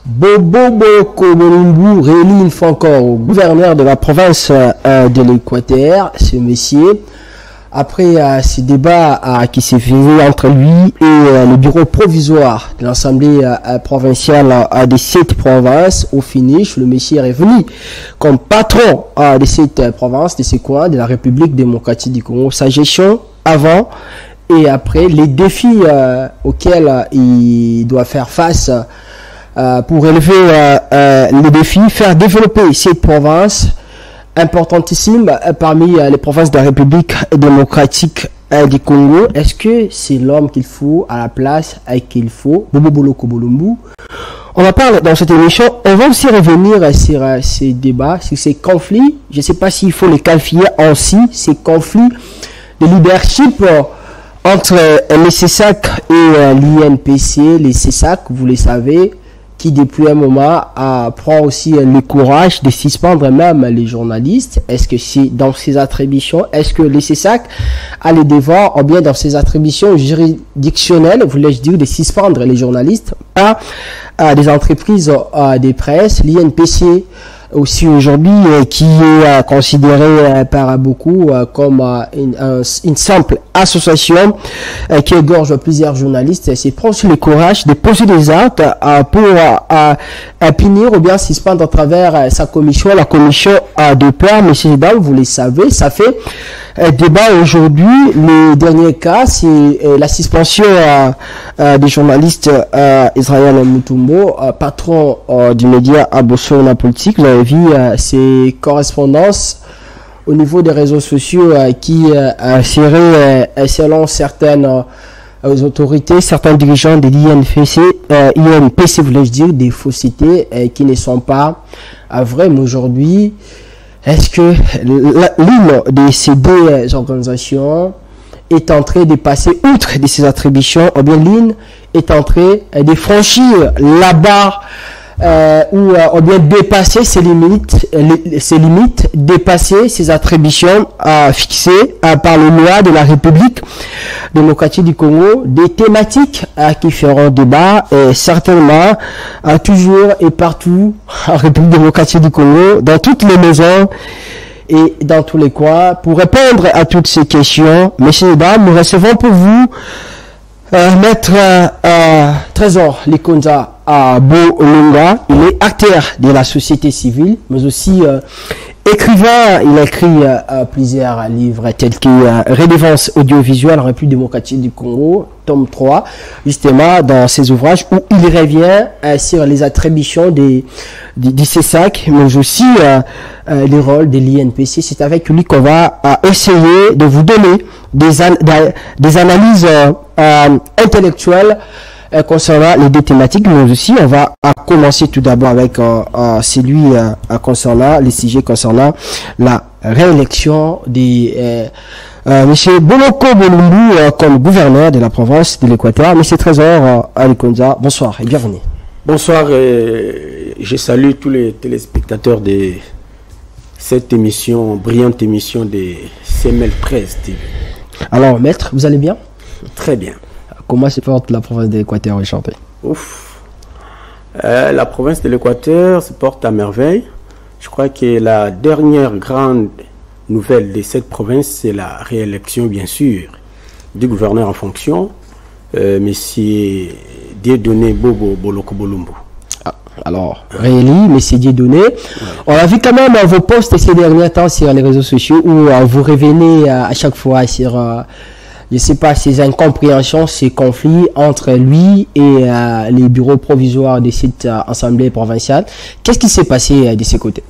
Bobo Boko Bolumbu réélu une fois encore au gouverneur de la province de l'Équateur, ce monsieur. Après ce débat qui s'est fait entre lui et le bureau provisoire de l'Assemblée provinciale de cette province, au finish, le monsieur est revenu comme patron de cette province, de ce coin, de la République démocratique du Congo. Sa gestion avant et après, les défis auxquels il doit faire face pour relever les défis, faire développer cette province importantissime parmi les provinces de la République démocratique du Congo. Est-ce que c'est l'homme qu'il faut à la place qu'il faut? Bobo Boloko Bolumbu. On en parle dans cette émission. On va aussi revenir sur ces débats, sur ces conflits. Je ne sais pas s'il faut les qualifier ainsi, ces conflits de leadership entre les CESAC et l'INPC. Les CESAC, vous le savez, qui depuis un moment prend aussi le courage de suspendre même les journalistes. Est-ce que c'est dans ses attributions? Est-ce que les CESAC a les devoirs, ou bien dans ses attributions juridictionnelles, voulais-je dire, de suspendre les journalistes par des entreprises de presse, l'INPC aussi aujourd'hui, qui est considéré par beaucoup comme une simple association qui égorge plusieurs journalistes. C'est prendre le courage de poser des actes pour punir ou bien suspendre à travers sa commission, la commission de peur. Monsieur Zidane, vous le savez, ça fait débat aujourd'hui. Le dernier cas, c'est la suspension des journalistes Israël Mutumbo, patron du média Abosso Politique. Vous avez vu ces correspondances au niveau des réseaux sociaux qui seraient, selon certaines autorités, certains dirigeants de l'INPC, voulais-je dire, des faussetés qui ne sont pas vraies. Mais aujourd'hui, est-ce que l'une de ces deux organisations est en train de passer outre de ses attributions, ou bien l'une est en train de franchir la barre ou bien dépasser ses limites, dépasser ses attributions fixées par les lois de la République démocratique du Congo, des thématiques qui feront débat certainement toujours et partout en République démocratique du Congo, dans toutes les maisons et dans tous les coins. Pour répondre à toutes ces questions, messieurs et dames, nous recevons pour vous Maître Trésor Likonza Bolunga. Il est acteur de la société civile, mais aussi écrivain. Il a écrit plusieurs livres tels que Redevance audiovisuelle en République démocratique du Congo, tome 3, justement dans ses ouvrages où il revient sur les attributions du CESAC, mais aussi les rôles de l'INPC. C'est avec lui qu'on va essayer de vous donner des analyses intellectuelles concernant les deux thématiques, mais aussi on va commencer tout d'abord avec celui concernant les sujets concernant la réélection de Monsieur Boloko Bolumbu comme gouverneur de la province de l'Équateur. Monsieur Trésor Likonza, bonsoir et bienvenue. Bonsoir, je salue tous les téléspectateurs de cette émission, brillante émission de CML 13 TV. Alors maître, vous allez bien? Très bien. Comment se porte la province de l'Équateur enchantée? Ouf. La province de l'Équateur se porte à merveille. Je crois que la dernière grande nouvelle de cette province, c'est la réélection, bien sûr, du gouverneur en fonction, Monsieur Dieudonné Bobo Boloko Bolumbu. Alors, réélu, Monsieur Dieudonné. Ouais. On a vu quand même vos posts ces derniers temps sur les réseaux sociaux où vous revenez à chaque fois sur... je ne sais pas, ces incompréhensions, ces conflits entre lui et les bureaux provisoires de cette assemblée provinciale. Qu'est-ce qui s'est passé de ces côtés?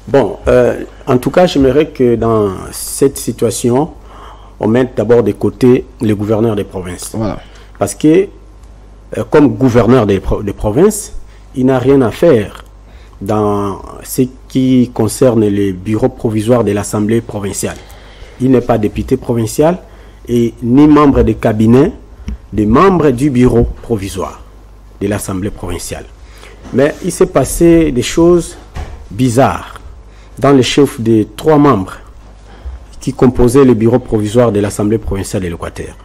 Bon, en tout cas, j'aimerais que dans cette situation, on mette d'abord de côté les gouverneurs des provinces. Voilà. Parce que, comme gouverneur des provinces, il n'a rien à faire dans ce qui concerne les bureaux provisoires de l'assemblée provinciale. Il n'est pas député provincial et ni membre de cabinet, des membres du bureau provisoire de l'Assemblée provinciale. Mais il s'est passé des choses bizarres dans le chef des 3 membres qui composaient le bureau provisoire de l'Assemblée provinciale de l'Équateur.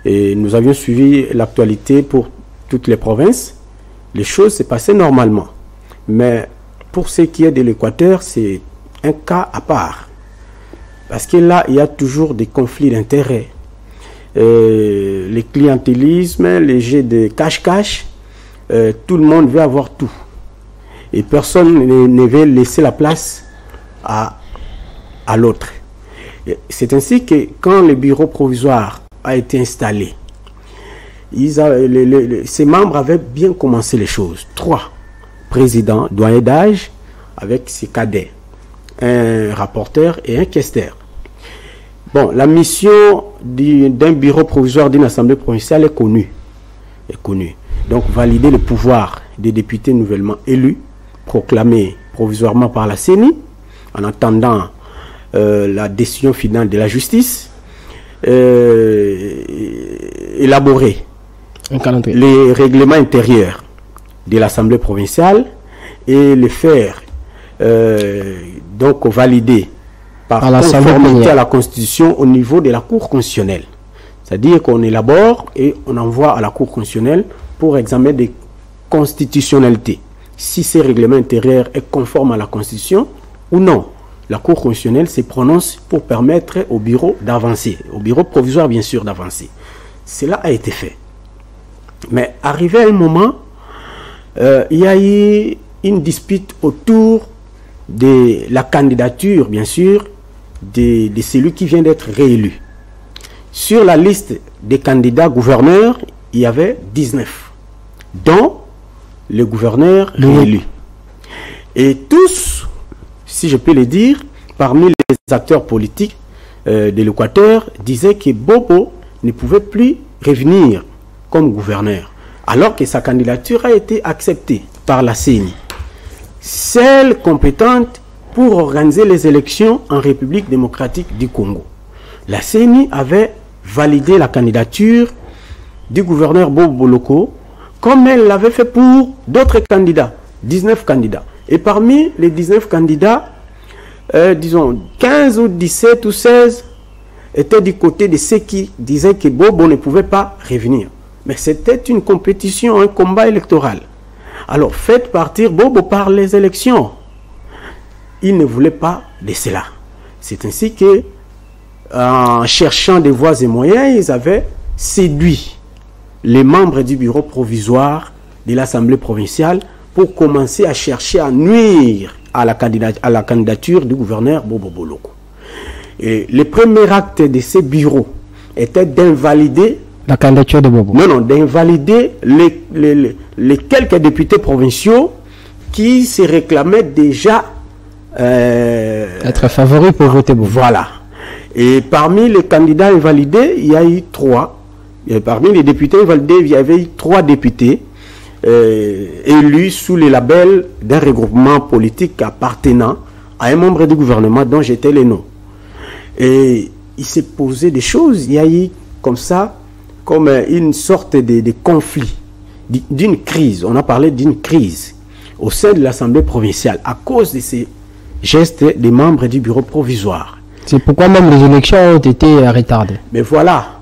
Et nous avions suivi l'actualité pour toutes les provinces les choses s'est passées normalement. Mais pour ce qui est de l'Équateur, c'est un cas à part. Parce que là, il y a toujours des conflits d'intérêts. Les clientélismes, les jeux de cache-cache, tout le monde veut avoir tout. Et personne ne veut laisser la place à l'autre. C'est ainsi que quand le bureau provisoire a été installé, ses membres avaient bien commencé les choses. 3 présidents, doyens d'âge, avec ses cadets, un rapporteur et un questeur. Bon, la mission d'un bureau provisoire d'une assemblée provinciale est connue. Donc, valider le pouvoir des députés nouvellement élus, proclamés provisoirement par la CENI, en attendant la décision finale de la justice, élaborer les règlements intérieurs de l'Assemblée provinciale et les faire donc valider par conformité à la Constitution au niveau de la Cour constitutionnelle. C'est-à-dire qu'on élabore et on envoie à la Cour constitutionnelle pour examen de constitutionnalité. Si ces règlements intérieurs est conforme à la Constitution ou non. La Cour constitutionnelle se prononce pour permettre au bureau d'avancer, au bureau provisoire bien sûr d'avancer. Cela a été fait. Mais arrivé à un moment, il y a eu une dispute autour de la candidature, bien sûr, de celui qui vient d'être réélu. Sur la liste des candidats gouverneurs, il y avait 19, dont le gouverneur réélu. Et tous, si je peux le dire, parmi les acteurs politiques de l'Équateur, disaient que Bobo ne pouvait plus revenir comme gouverneur, alors que sa candidature a été acceptée par la CENI, celle compétente pour organiser les élections en République démocratique du Congo. La CENI avait validé la candidature du gouverneur Bobo Boloko, comme elle l'avait fait pour d'autres candidats, 19 candidats. Et parmi les 19 candidats, disons 15 ou 17 ou 16 étaient du côté de ceux qui disaient que Bobo ne pouvait pas revenir. Mais c'était une compétition, un combat électoral. Alors faites partir Bobo par les élections. Ils ne voulaient pas de cela. C'est ainsi que, en cherchant des voies et moyens, ils avaient séduit les membres du bureau provisoire de l'Assemblée provinciale pour commencer à chercher à nuire à la candidature du gouverneur Bobo Boloko. Et le premier acte de ces bureaux était d'invalider la candidature de Bobo. Non, d'invalider les quelques députés provinciaux qui se réclamaient déjà être favoris pour voter Bobo. Voilà. Et parmi les candidats invalidés, il y a eu 3. Et parmi les députés invalidés, il y avait eu 3 députés élus sous le label d'un regroupement politique appartenant à un membre du gouvernement dont j'étais le nom. Et il s'est posé des choses. Il y a eu comme ça, comme une sorte de conflit, d'une crise. On a parlé d'une crise au sein de l'Assemblée provinciale à cause de ces gestes des membres du bureau provisoire. C'est pourquoi même les élections ont été retardées. Mais voilà.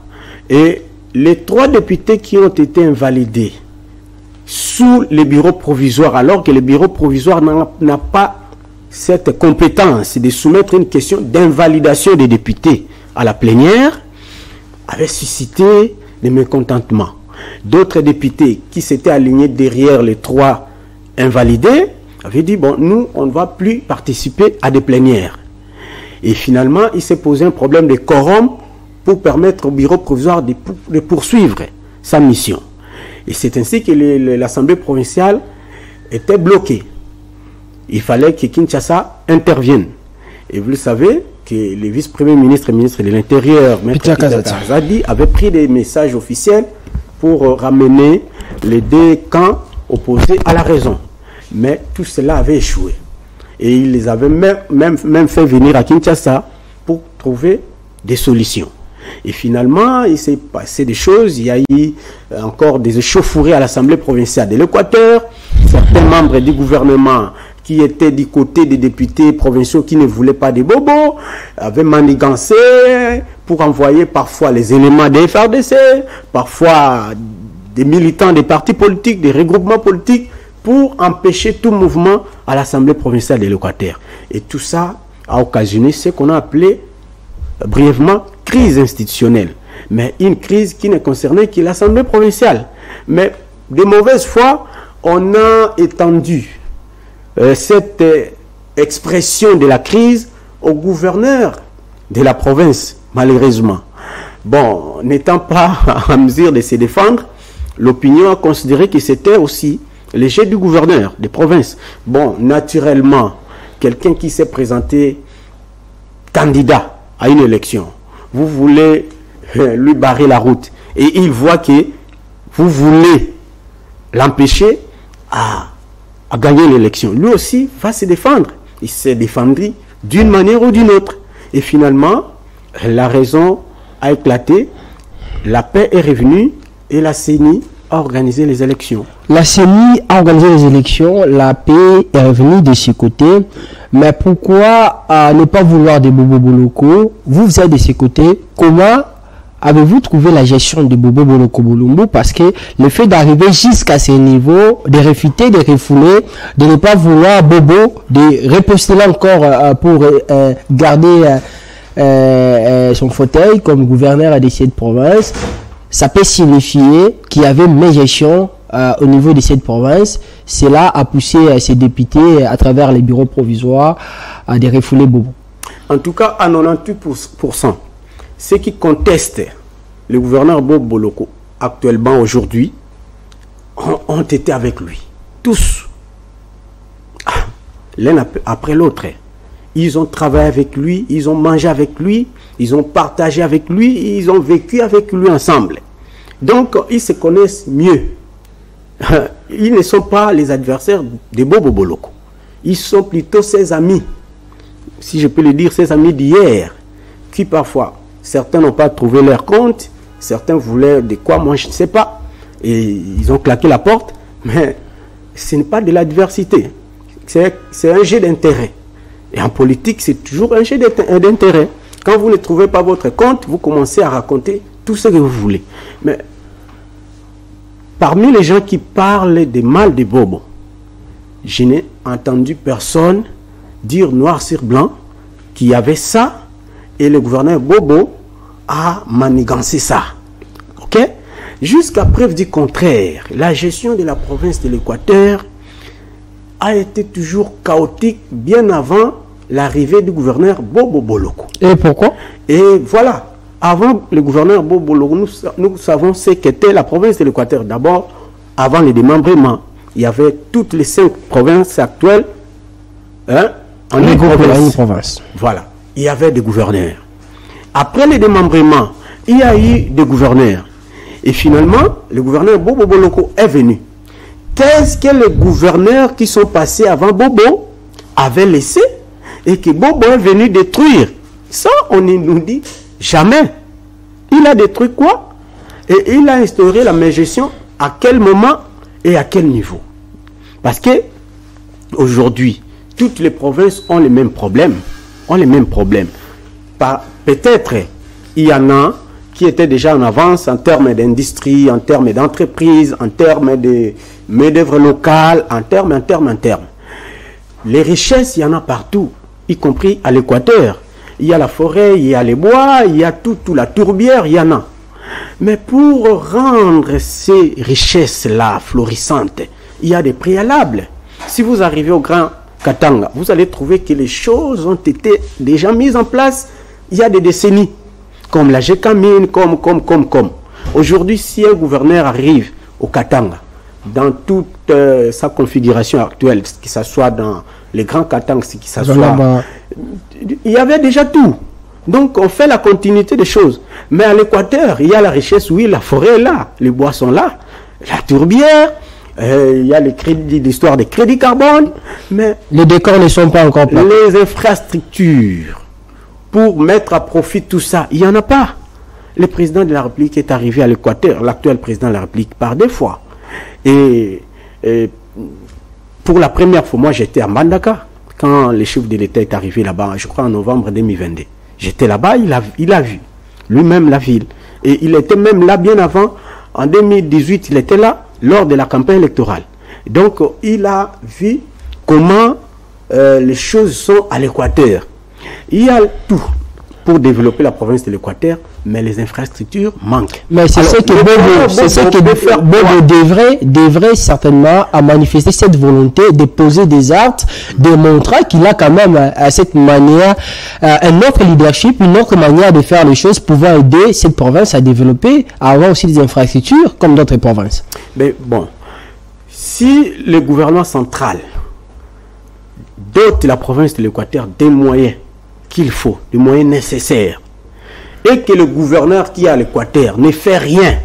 Et les 3 députés qui ont été invalidés sous le bureau provisoire, alors que le bureau provisoire n'a pas cette compétence de soumettre une question d'invalidation des députés à la plénière, avaient suscité des mécontentements. D'autres députés qui s'étaient alignés derrière les 3 invalidés avaient dit, bon, nous, on ne va plus participer à des plénières. Et finalement, il s'est posé un problème de quorum pour permettre au bureau provisoire de poursuivre sa mission. Et c'est ainsi que l'Assemblée provinciale était bloquée. Il fallait que Kinshasa intervienne. Et vous le savez que le vice-premier ministre et ministre de l'Intérieur, Peter Kazadi, avait pris des messages officiels pour ramener les 2 camps opposés à la raison. Mais tout cela avait échoué. Et il les avait même fait venir à Kinshasa pour trouver des solutions. Et finalement, il s'est passé des choses. Il y a eu encore des échauffourées à l'Assemblée provinciale de l'Équateur. Certains membres du gouvernement qui étaient du côté des députés provinciaux qui ne voulaient pas de Bobo avaient manigancé pour envoyer parfois les éléments des FRDC, parfois des militants des partis politiques, des regroupements politiques, pour empêcher tout mouvement à l'Assemblée provinciale de l'Équateur. Et tout ça a occasionné ce qu'on a appelé brièvement crise institutionnelle. Mais une crise qui ne concernait que l'Assemblée provinciale. Mais de mauvaise foi, on a étendu cette expression de la crise au gouverneur de la province, malheureusement. Bon, n'étant pas en mesure de se défendre, l'opinion a considéré que c'était aussi le jeu du gouverneur des provinces. Bon, naturellement, quelqu'un qui s'est présenté candidat à une élection, vous voulez lui barrer la route et il voit que vous voulez l'empêcher à gagner l'élection. Lui aussi va se défendre. Il s'est défendu d'une manière ou d'une autre. Et finalement, la raison a éclaté, la paix est revenue et la CENI a organisé les élections. La CENI a organisé les élections, la paix est revenue de ce côté. Mais pourquoi ne pas vouloir des Bobo Boloko? Vous êtes de ce côté. Comment avez-vous trouvé la gestion de Bobo Boloko Bolumbu? Parce que le fait d'arriver jusqu'à ce niveau, de réfuter, de refouler, de ne pas vouloir Bobo, de repostuler encore pour garder son fauteuil comme gouverneur de cette province, ça peut signifier qu'il y avait une gestion au niveau de cette province. Cela a poussé ces députés à travers les bureaux provisoires à de refouler Bobo. En tout cas, à 98%. Ceux qui contestent le gouverneur Bobo Boloko actuellement, aujourd'hui, ont été avec lui. Tous. L'un après l'autre. Ils ont travaillé avec lui, ils ont mangé avec lui, ils ont partagé avec lui, ils ont vécu avec lui ensemble. Donc, ils se connaissent mieux. Ils ne sont pas les adversaires de Bobo Boloko. Ils sont plutôt ses amis. Si je peux le dire, ses amis d'hier, qui parfois, certains n'ont pas trouvé leur compte, certains voulaient de quoi, moi je ne sais pas. Et ils ont claqué la porte, mais ce n'est pas de l'adversité. C'est un jeu d'intérêt. Et en politique, c'est toujours un jeu d'intérêt. Quand vous ne trouvez pas votre compte, vous commencez à raconter tout ce que vous voulez. Mais parmi les gens qui parlent des mal de Bobo, je n'ai entendu personne dire noir sur blanc qu'il y avait ça et le gouverneur Bobo a manigancé ça. Ok? Jusqu'à preuve du contraire, la gestion de la province de l'Équateur a été toujours chaotique bien avant l'arrivée du gouverneur Bobo Boloko. Et pourquoi? Et voilà, avant le gouverneur Bobo Boloko, nous savons ce qu'était la province de l'Équateur. D'abord, avant le démembrement, il y avait toutes les 5 provinces actuelles en une province. Voilà, il y avait des gouverneurs. Après le démembrement, il y a eu des gouverneurs. Et finalement, le gouverneur Bobo Boloko est venu. Qu'est-ce que les gouverneurs qui sont passés avant Bobo avaient laissé et que Bobo est venu détruire? Ça, on ne nous dit jamais. Il a détruit quoi? Et il a instauré la même gestion à quel moment et à quel niveau? Parce que aujourd'hui, toutes les provinces ont les mêmes problèmes. Peut-être il y en a qui étaient déjà en avance en termes d'industrie, en termes d'entreprise, en termes de main-d'œuvre locale, en termes. Les richesses, il y en a partout, y compris à l'Équateur. Il y a la forêt, il y a les bois, il y a tout la tourbière, il y en a. Mais pour rendre ces richesses-là florissantes, il y a des préalables. Si vous arrivez au Grand Katanga, vous allez trouver que les choses ont été déjà mises en place il y a des décennies. Comme la GECAMINE, comme. Aujourd'hui, si un gouverneur arrive au Katanga, dans toute sa configuration actuelle, que ce soit dans les grands Katanga, que ce soit... Il y avait déjà tout. Donc, on fait la continuité des choses. Mais à l'Équateur, il y a la richesse, oui, la forêt est là, les bois sont là, la tourbière, il y a l'histoire des crédits carbone, mais... Les décors ne sont pas encore prêts. Les infrastructures pour mettre à profit tout ça, il n'y en a pas. Le président de la République est arrivé à l'Équateur, l'actuel président de la République, par 2 fois. Et pour la première fois, moi j'étais à Mbandaka, quand le chef de l'État est arrivé là-bas, je crois en novembre 2022. J'étais là-bas, il a vu lui-même la ville. Et il était même là bien avant En 2018, il était là lors de la campagne électorale. Donc, il a vu comment les choses sont à l'Équateur. Il y a tout pour développer la province de l'Équateur, mais les infrastructures manquent. Mais c'est ce que Bobo devrait certainement à manifester cette volonté de poser des actes, de montrer qu'il a quand même à cette manière un autre leadership, une autre manière de faire les choses, pouvoir aider cette province à développer, à avoir aussi des infrastructures comme d'autres provinces. Mais bon, si le gouvernement central dote la province de l'Équateur des moyens qu'il faut, des moyens nécessaires, et que le gouverneur qui est à l'Équateur ne fait rien,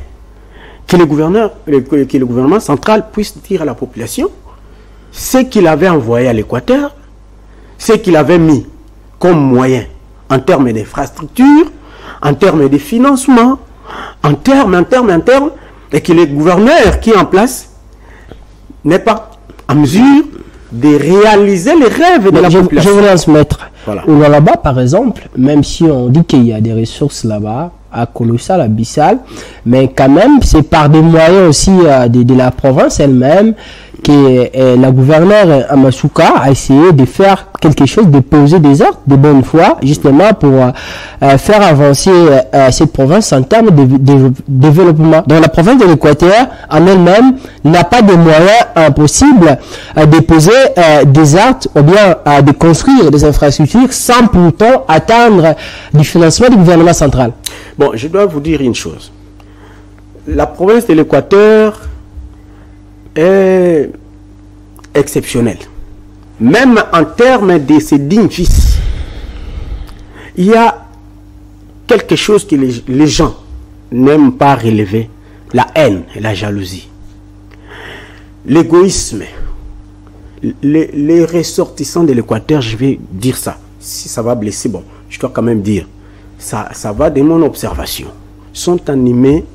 que le gouvernement central puisse dire à la population ce qu'il avait envoyé à l'Équateur, ce qu'il avait mis comme moyen en termes d'infrastructure, en termes de financement, en termes, et que le gouverneur qui est en place n'est pas en mesure de réaliser les rêves de la population. Je voulais se mettre. Voilà. Là-bas, par exemple, même si on dit qu'il y a des ressources là-bas, à Colossal, à Bissal, mais quand même, c'est par des moyens aussi de la province elle-même que la gouverneure Amasuka a essayé de faire quelque chose, de poser des actes de bonne foi, justement pour faire avancer cette province en termes de développement. Donc la province de l'Équateur en elle-même n'a pas de moyens possibles de poser des actes ou bien de construire des infrastructures sans pour autant attendre du financement du gouvernement central. Bon, je dois vous dire une chose. La province de l'Équateur est exceptionnelle. Même en termes de ses dignes fils, il y a quelque chose que les gens n'aiment pas relever, la haine et la jalousie. L'égoïsme. Les ressortissants de l'Équateur, je vais dire ça. Si ça va blesser, bon, je dois quand même dire. Ça va de mon observation. Sont animés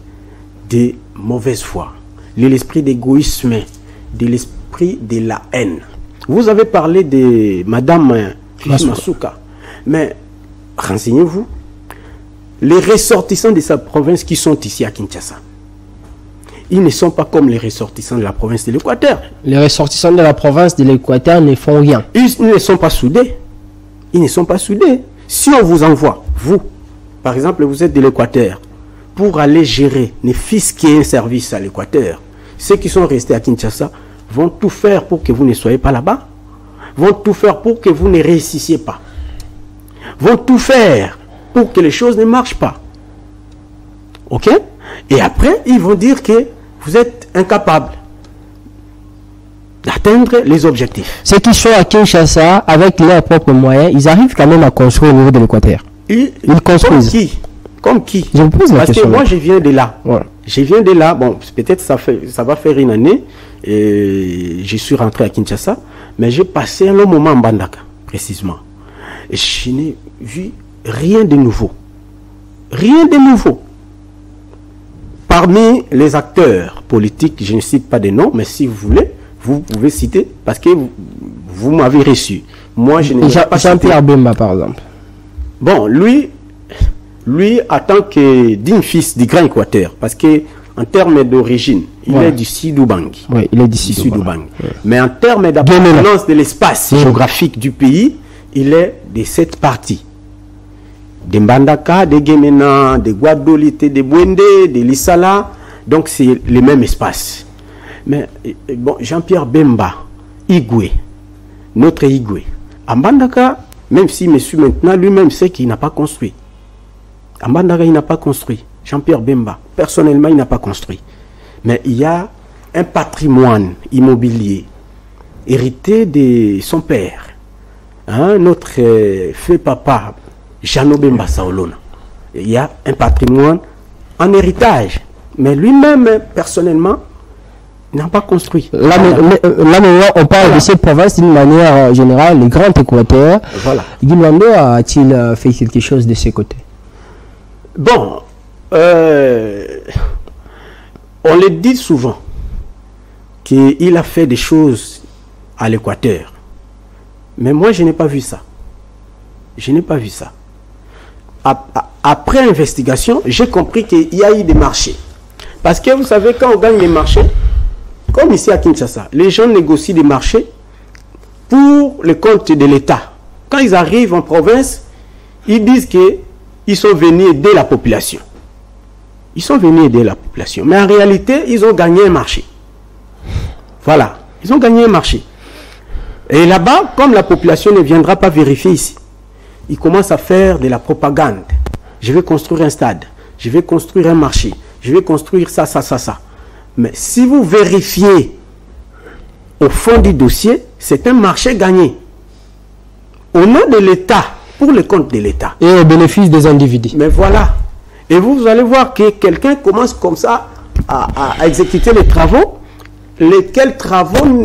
de mauvaise foi. L'esprit d'égoïsme, de l'esprit de la haine. Vous avez parlé de Madame Masuka, mais renseignez-vous, les ressortissants de sa province qui sont ici à Kinshasa, ils ne sont pas comme les ressortissants de la province de l'Équateur. Les ressortissants de la province de l'Équateur ne font rien. Ils ne sont pas soudés. Ils ne sont pas soudés. Si on vous envoie, vous, par exemple, vous êtes de l'Équateur, pour aller gérer, ne fût-ce qu'un service à l'Équateur, ceux qui sont restés à Kinshasa vont tout faire pour que vous ne soyez pas là-bas, vont tout faire pour que vous ne réussissiez pas, vont tout faire pour que les choses ne marchent pas. Ok? Et après, ils vont dire que vous êtes incapable d'atteindre les objectifs. Ceux qui sont à Kinshasa, avec leurs propres moyens, ils arrivent quand même à construire au niveau de l'Équateur. Ils construisent. Comme qui? Je vous pose la question. Parce que moi, je viens de là. Voilà. Je viens de là. Bon, peut-être ça va faire une année. Et je suis rentré à Kinshasa. Mais j'ai passé un long moment en Mbandaka, précisément. Et je n'ai vu rien de nouveau. Rien de nouveau. Parmi les acteurs politiques, je ne cite pas de noms, mais si vous voulez, vous pouvez citer, parce que vous m'avez reçu. Moi, je n'ai pas cité. Jean-Pierre Bemba, par exemple. Bon, lui, en tant que digne fils du Grand Équateur, parce que en termes d'origine, il est du Sidoubangi. Oui, il est du Sidoubangi. Mais en termes d'appartenance de l'espace géographique du pays, il est de cette partie. De Mbandaka, de Gemena, de Guadolite, de Bwende, de Lissala. Donc c'est le même espace. Mais bon, Jean-Pierre Bemba, Igwe, notre Igwe, à Mbandaka, même si monsieur maintenant lui-même sait qu'il n'a pas construit. À Mbandaka, il n'a pas construit. Jean-Pierre Bemba, personnellement, il n'a pas construit. Mais il y a un patrimoine immobilier hérité de son père. Hein, notre feu papa, Jano Bemba Saolona. Il y a un patrimoine en héritage. Mais lui-même, personnellement, n'a pas construit. Là, maintenant, on parle de cette province d'une manière générale, le Grand Équateur. Voilà. Guy Mando a-t-il fait quelque chose de ses côtés? Bon, on le dit souvent qu'il a fait des choses à l'Équateur. Mais moi, je n'ai pas vu ça. Je n'ai pas vu ça. Après investigation, j'ai compris qu'il y a eu des marchés. Parce que vous savez, quand on gagne les marchés, comme ici à Kinshasa, les gens négocient des marchés pour le compte de l'État. Quand ils arrivent en province, ils disent qu'ils sont venus aider la population. Ils sont venus aider la population. Mais en réalité, ils ont gagné un marché. Voilà. Ils ont gagné un marché. Et là-bas, comme la population ne viendra pas vérifier ici, ils commencent à faire de la propagande. Je vais construire un stade. Je vais construire un marché. Je vais construire ça, ça, ça, ça. Mais si vous vérifiez au fond du dossier, c'est un marché gagné. Au nom de l'État, pour le compte de l'État. Et au bénéfice des individus. Mais voilà. Et vous allez voir que quelqu'un commence comme ça à exécuter les travaux, lesquels travaux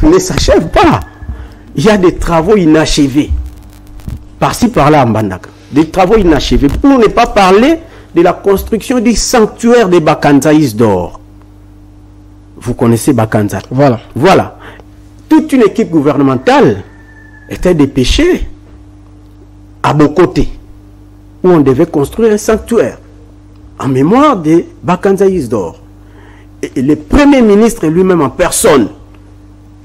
ne s'achèvent pas. Il y a des travaux inachevés. Par-ci, par-là, en Mbandaka. Des travaux inachevés. Pour ne pas parler de la construction du sanctuaire des Bakanzaïs d'or. Vous connaissez Bakanza. Voilà. Voilà. Toute une équipe gouvernementale était dépêchée à Bokoté, où on devait construire un sanctuaire en mémoire des Bakanzaïs d'or. Et le premier ministre lui-même en personne,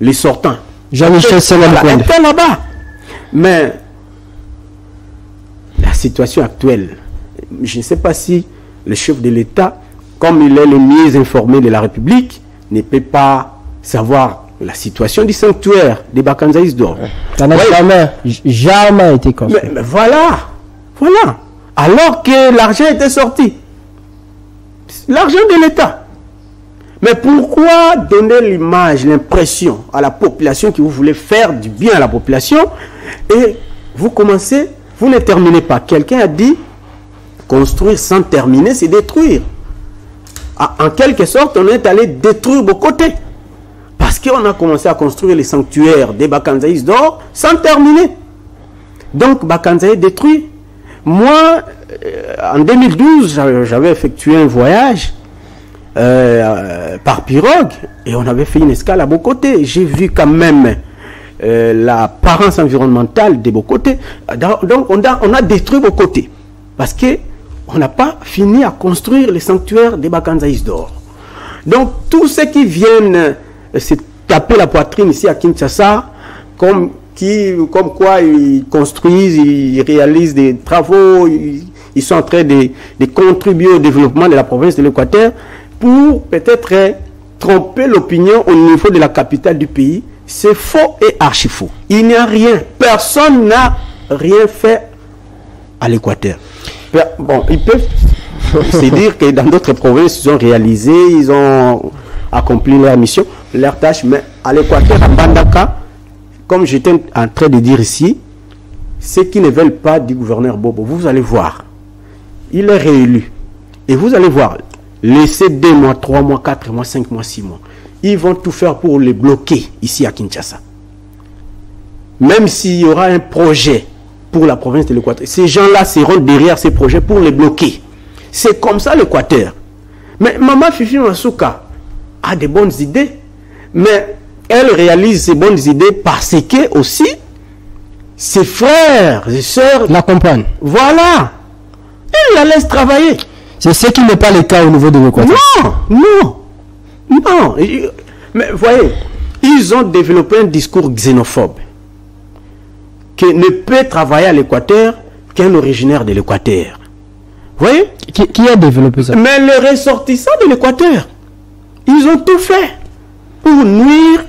les sortants, Jean-Michel Selalkonde, était là-bas. Mais la situation actuelle, je ne sais pas si le chef de l'État, comme il est le mieux informé de la République, ne peut pas savoir la situation du sanctuaire des Bakanzaïs d'or. Ça n'a jamais été construit. Mais voilà, voilà. Alors que l'argent était sorti. L'argent de l'État. Mais pourquoi donner l'image, l'impression à la population que vous voulez faire du bien à la population et vous commencez, vous ne terminez pas. Quelqu'un a dit construire sans terminer, c'est détruire. En quelque sorte, on est allé détruire vos côtés. Parce qu'on a commencé à construire les sanctuaires des Bakanzaïs d'or sans terminer. Donc, Bakanzaï détruit. Moi, en 2012, j'avais effectué un voyage par pirogue et on avait fait une escale à Bokoté. J'ai vu quand même l'apparence environnementale de Bokoté. Donc, on a détruit Bokoté. Parce qu'on n'a pas fini à construire les sanctuaires des Bakanzaïs d'or. Donc, tous ceux qui viennent se taper la poitrine ici à Kinshasa, comme quoi ils construisent, ils réalisent des travaux, ils sont en train de contribuer au développement de la province de l'Équateur pour peut-être tromper l'opinion au niveau de la capitale du pays. C'est faux et archi faux. Il n'y a rien. Personne n'a rien fait à l'Équateur. Bon, ils peuvent se dire que dans d'autres provinces, ils ont réalisé, ils ont accompli leur mission, leur tâche, mais à l'Équateur, à Mbandaka, comme j'étais en train de dire ici, ceux qui ne veulent pas du gouverneur Bobo, vous allez voir, il est réélu. Et vous allez voir, laissez 2 mois, 3 mois, 4 mois, 5 mois, 6 mois. Ils vont tout faire pour les bloquer ici à Kinshasa. Même s'il y aura un projet pour la province de l'Équateur, ces gens-là seront derrière ces projets pour les bloquer. C'est comme ça l'Équateur. Mais Maman Fifi Masuka a des bonnes idées, mais elle réalise ces bonnes idées parce que aussi ses frères et sœurs l'accompagnent. Voilà. Elle la laisse travailler. C'est ce qui n'est pas le cas au niveau de l'Équateur. Non, non, non. Mais voyez, ils ont développé un discours xénophobe qui ne peut travailler à l'Équateur qu'un originaire de l'Équateur. Vous voyez? Qui a développé ça? Mais les ressortissants de l'Équateur, ils ont tout fait pour nuire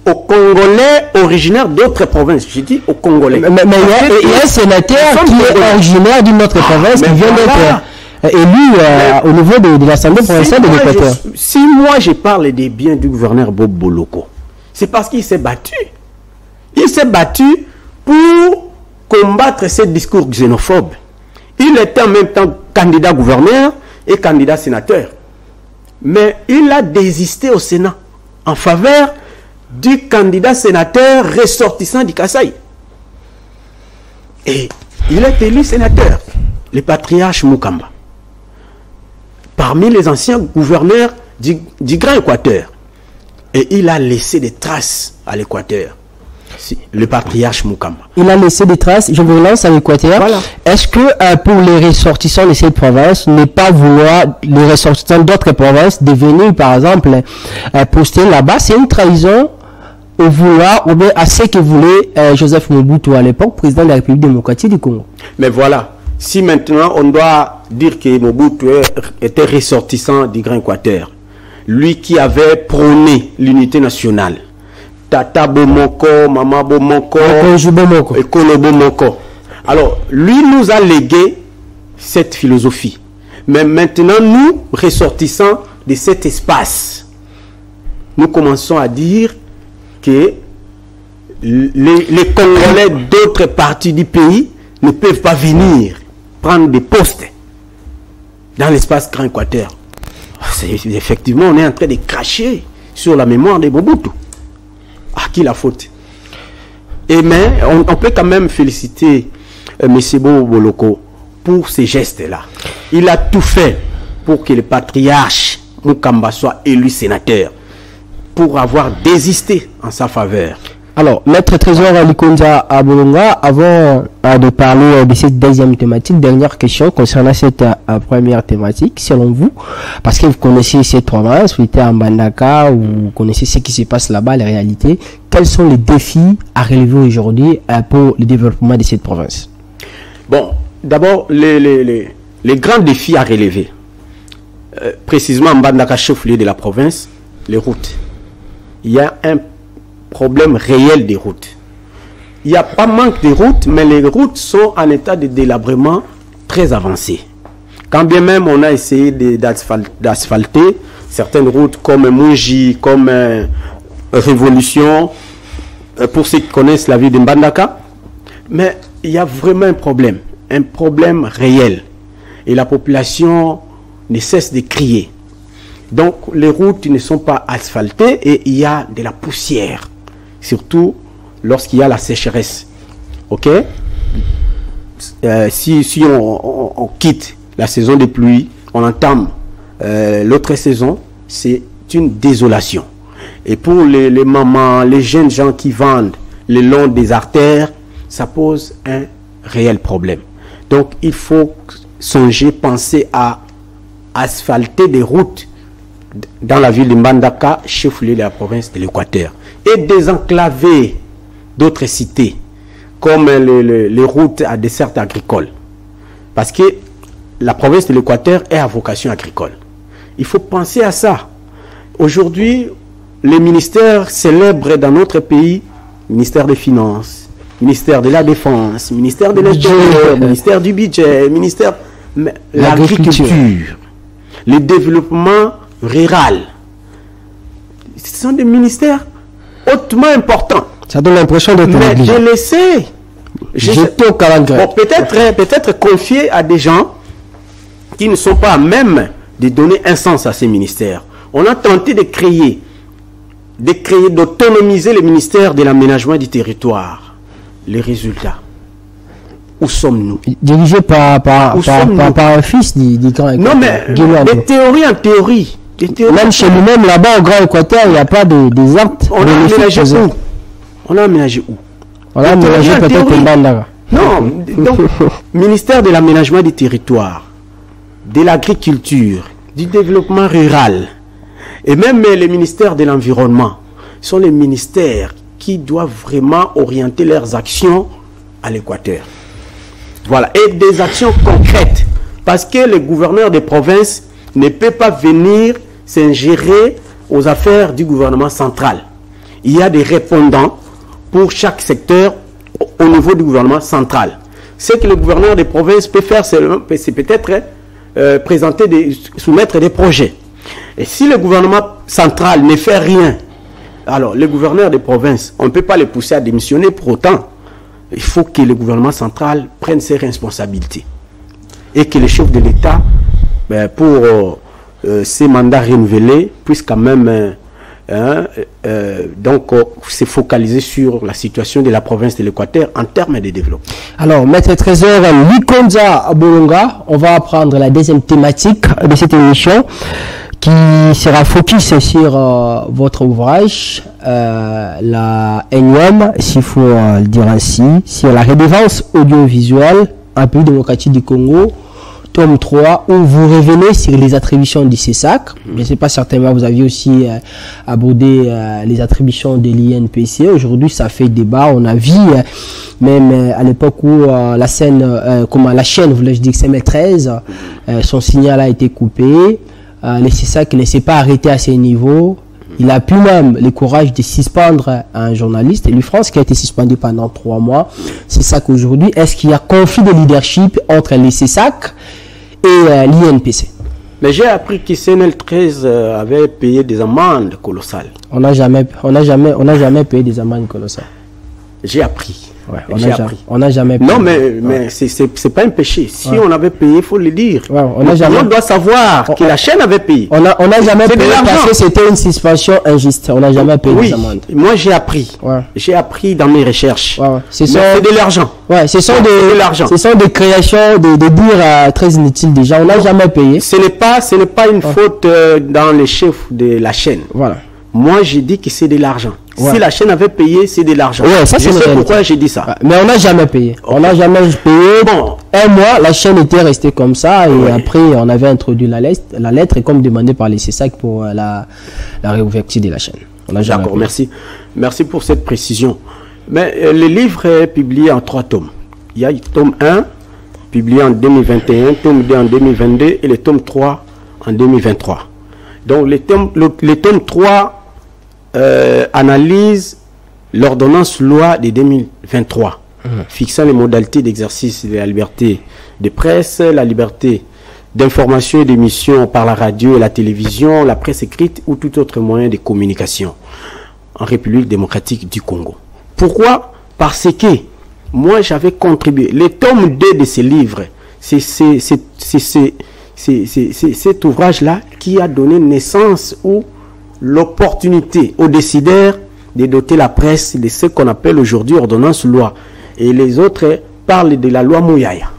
aux Congolais originaires d'autres provinces. J'ai dit aux Congolais. Mais il y a un sénateur qui est originaire d'une autre province qui vient d'être élu au niveau de l'Assemblée provinciale de l'Équateur. Si moi je parle des biens du gouverneur Bob Boloko, c'est parce qu'il s'est battu. Il s'est battu pour combattre ce discours xénophobe. Il était en même temps candidat gouverneur et candidat sénateur. Mais il a désisté au Sénat en faveur du candidat sénateur ressortissant du Kasaï. Et il est élu sénateur, le patriarche Mukamba, parmi les anciens gouverneurs du Grand Équateur. Et il a laissé des traces à l'Équateur. Si, le patriarche Mukamba. Il a laissé des traces, je vous relance à l'Équateur. Voilà. Est-ce que pour les ressortissants de cette province, ne pas vouloir, les ressortissants d'autres provinces, de venir par exemple poster là-bas, c'est une trahison au vouloir, ou bien à ce que voulait Joseph Mobutu à l'époque, président de la République démocratique du Congo? Mais voilà, si maintenant on doit dire que Mobutu était ressortissant du Grand Équateur, lui qui avait prôné l'unité nationale, Tata Bomoko, Mama Bomoko, Ekolo Bomoko. Alors, lui nous a légué cette philosophie. Mais maintenant, nous, ressortissants de cet espace, nous commençons à dire que les Congolais d'autres parties du pays ne peuvent pas venir prendre des postes dans l'espace Grand Équateur. Effectivement, on est en train de cracher sur la mémoire de Mobutu. À qui la faute? Mais on peut quand même féliciter M. Boloko pour ces gestes-là. Il a tout fait pour que le patriarche Mukamba soit élu sénateur, pour avoir désisté en sa faveur. Alors, Maître Trésor Likonza Abolonga, avant de parler de cette deuxième thématique, dernière question concernant cette première thématique, selon vous, parce que vous connaissez cette province, vous étiez en Mbandaka, vous connaissez ce qui se passe là-bas, la réalité, quels sont les défis à relever aujourd'hui pour le développement de cette province? Bon, d'abord, les grands défis à relever, précisément en Mbandaka, chef-lieu de la province, les routes. Il y a un problème réel des routes. Il n'y a pas manque de routes, mais les routes sont en état de délabrement très avancé. Quand bien même on a essayé d'asphalter certaines routes comme Mouji, comme Révolution, pour ceux qui connaissent la ville de Mbandaka, mais il y a vraiment un problème réel. Et la population ne cesse de crier. Donc les routes ne sont pas asphaltées et il y a de la poussière. Surtout lorsqu'il y a la sécheresse. Ok? Si on quitte la saison des pluies, on entame l'autre saison, c'est une désolation. Et pour les mamans, les jeunes gens qui vendent le long des artères, ça pose un réel problème. Donc il faut songer, penser à asphalter des routes dans la ville de Mbandaka, chef-lieu de la province de l'Équateur, et désenclaver d'autres cités, comme les routes à dessert agricole. Parce que la province de l'Équateur est à vocation agricole. Il faut penser à ça. Aujourd'hui, les ministères célèbres dans notre pays, ministère des Finances, ministère de la Défense, ministère de l'Intérieur, ministère du Budget, ministère de l'Agriculture, le développement rural. Ce sont des ministères hautement importants. Ça donne l'impression d'être mais je le sais. Peut-être confié à des gens qui ne sont pas à même de donner un sens à ces ministères. On a tenté de créer, d'autonomiser le ministère de l'aménagement du territoire. Les résultats. Où sommes-nous? Dirigé par un fils du Grand Équateur. Non, mais de théorie en théorie. Même chez nous-mêmes, là-bas, au Grand Équateur, il n'y a pas des actes. On a aménagé où? On a aménagé où? On a aménagé peut-être au Mbandaka. Non, donc, ministère de l'aménagement du territoire, de l'agriculture, du développement rural, et même les ministères de l'environnement sont les ministères qui doivent vraiment orienter leurs actions à l'Équateur. Voilà, et des actions concrètes, parce que le gouverneur des provinces ne peut pas venir s'ingérer aux affaires du gouvernement central. Il y a des répondants pour chaque secteur au niveau du gouvernement central. Ce que le gouverneur des provinces peut faire, c'est peut-être soumettre des projets. Et si le gouvernement central ne fait rien, alors le gouverneur des provinces, on ne peut pas les pousser à démissionner pour autant. Il faut que le gouvernement central prenne ses responsabilités. Et que le chef de l'État, pour ses mandats renouvelés, puisse quand même se focaliser sur la situation de la province de l'Équateur en termes de développement. Alors, Maître Trésor Likonza Abolonga, on va prendre la deuxième thématique de cette émission qui sera focus sur votre ouvrage, la énième, s'il faut le dire ainsi, sur la redevance audiovisuelle en pays démocratique du Congo, tome 3, où vous revenez sur les attributions du CESAC. Je ne sais pas, certainement vous aviez aussi abordé les attributions de l'INPC. Aujourd'hui, ça fait débat. On a vu, même à l'époque où la chaîne, voulais-je dire, CML13, son signal a été coupé. Le CESAC ne s'est pas arrêté à ces niveaux. Il a pu même le courage de suspendre un journaliste, Louis France, qui a été suspendu pendant 3 mois. C'est ça qu'aujourd'hui, est-ce qu'il y a conflit de leadership entre les CESAC et l'INPC? Mais j'ai appris que CNL13 avait payé des amendes colossales. On n'a jamais payé des amendes colossales. J'ai appris. Ouais, on n'a jamais payé. Non, mais c'est pas un péché. Si on avait payé, il faut le dire. Ouais, on doit savoir que la chaîne avait payé. On n'a jamais payé parce que c'était une suspension injuste. On n'a jamais payé des amendes. Moi j'ai appris. Ouais. J'ai appris dans mes recherches. Ouais. C'est de l'argent. Ouais, ce sont des créations, des dires très inutiles déjà. On n'a jamais payé. Ce n'est pas une faute dans les chefs de la chaîne. Voilà. Moi, j'ai dit que c'est de l'argent. Ouais. Si la chaîne avait payé, c'est de l'argent. Ouais, ça, je sais pourquoi j'ai dit ça. Ouais, mais on n'a jamais payé. Okay. On n'a jamais payé. Bon. Un mois, la chaîne était restée comme ça. Et après, on avait introduit la lettre et comme demandé par les CESAC pour la réouverture de la chaîne. D'accord, merci. Merci pour cette précision. Mais le livre est publié en 3 tomes. Il y a le tome 1, publié en 2021, tome 2 en 2022 et le tome 3 en 2023. Donc, le tome 3 analyse l'ordonnance loi de 2023, fixant les modalités d'exercice de la liberté de presse, la liberté d'information et d'émission par la radio et la télévision, la presse écrite ou tout autre moyen de communication en République démocratique du Congo. Pourquoi? Parce que moi, j'avais contribué. Le tome 2 de ce livre, c'est cet ouvrage-là qui a donné naissance ou l'opportunité aux décideurs de doter la presse de ce qu'on appelle aujourd'hui ordonnance loi. Et les autres parlent de la loi Mouyaya.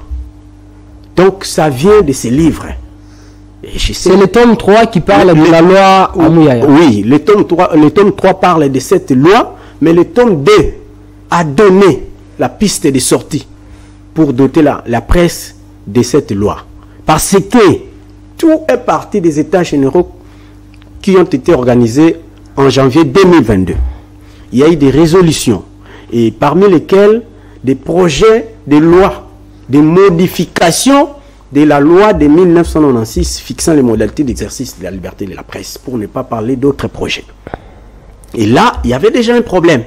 Donc ça vient de ces livres. C'est le tome 3 qui parle de la loi Mouyaya. Oui, le tome 3 parle de cette loi, mais le tome 2 a donné la piste de sortie pour doter la presse de cette loi. Parce que tout est parti des états généraux qui ont été organisés en janvier 2022. Il y a eu des résolutions, et parmi lesquelles des projets de loi, des modifications de la loi de 1996 fixant les modalités d'exercice de la liberté de la presse, pour ne pas parler d'autres projets. Et là, il y avait déjà un problème.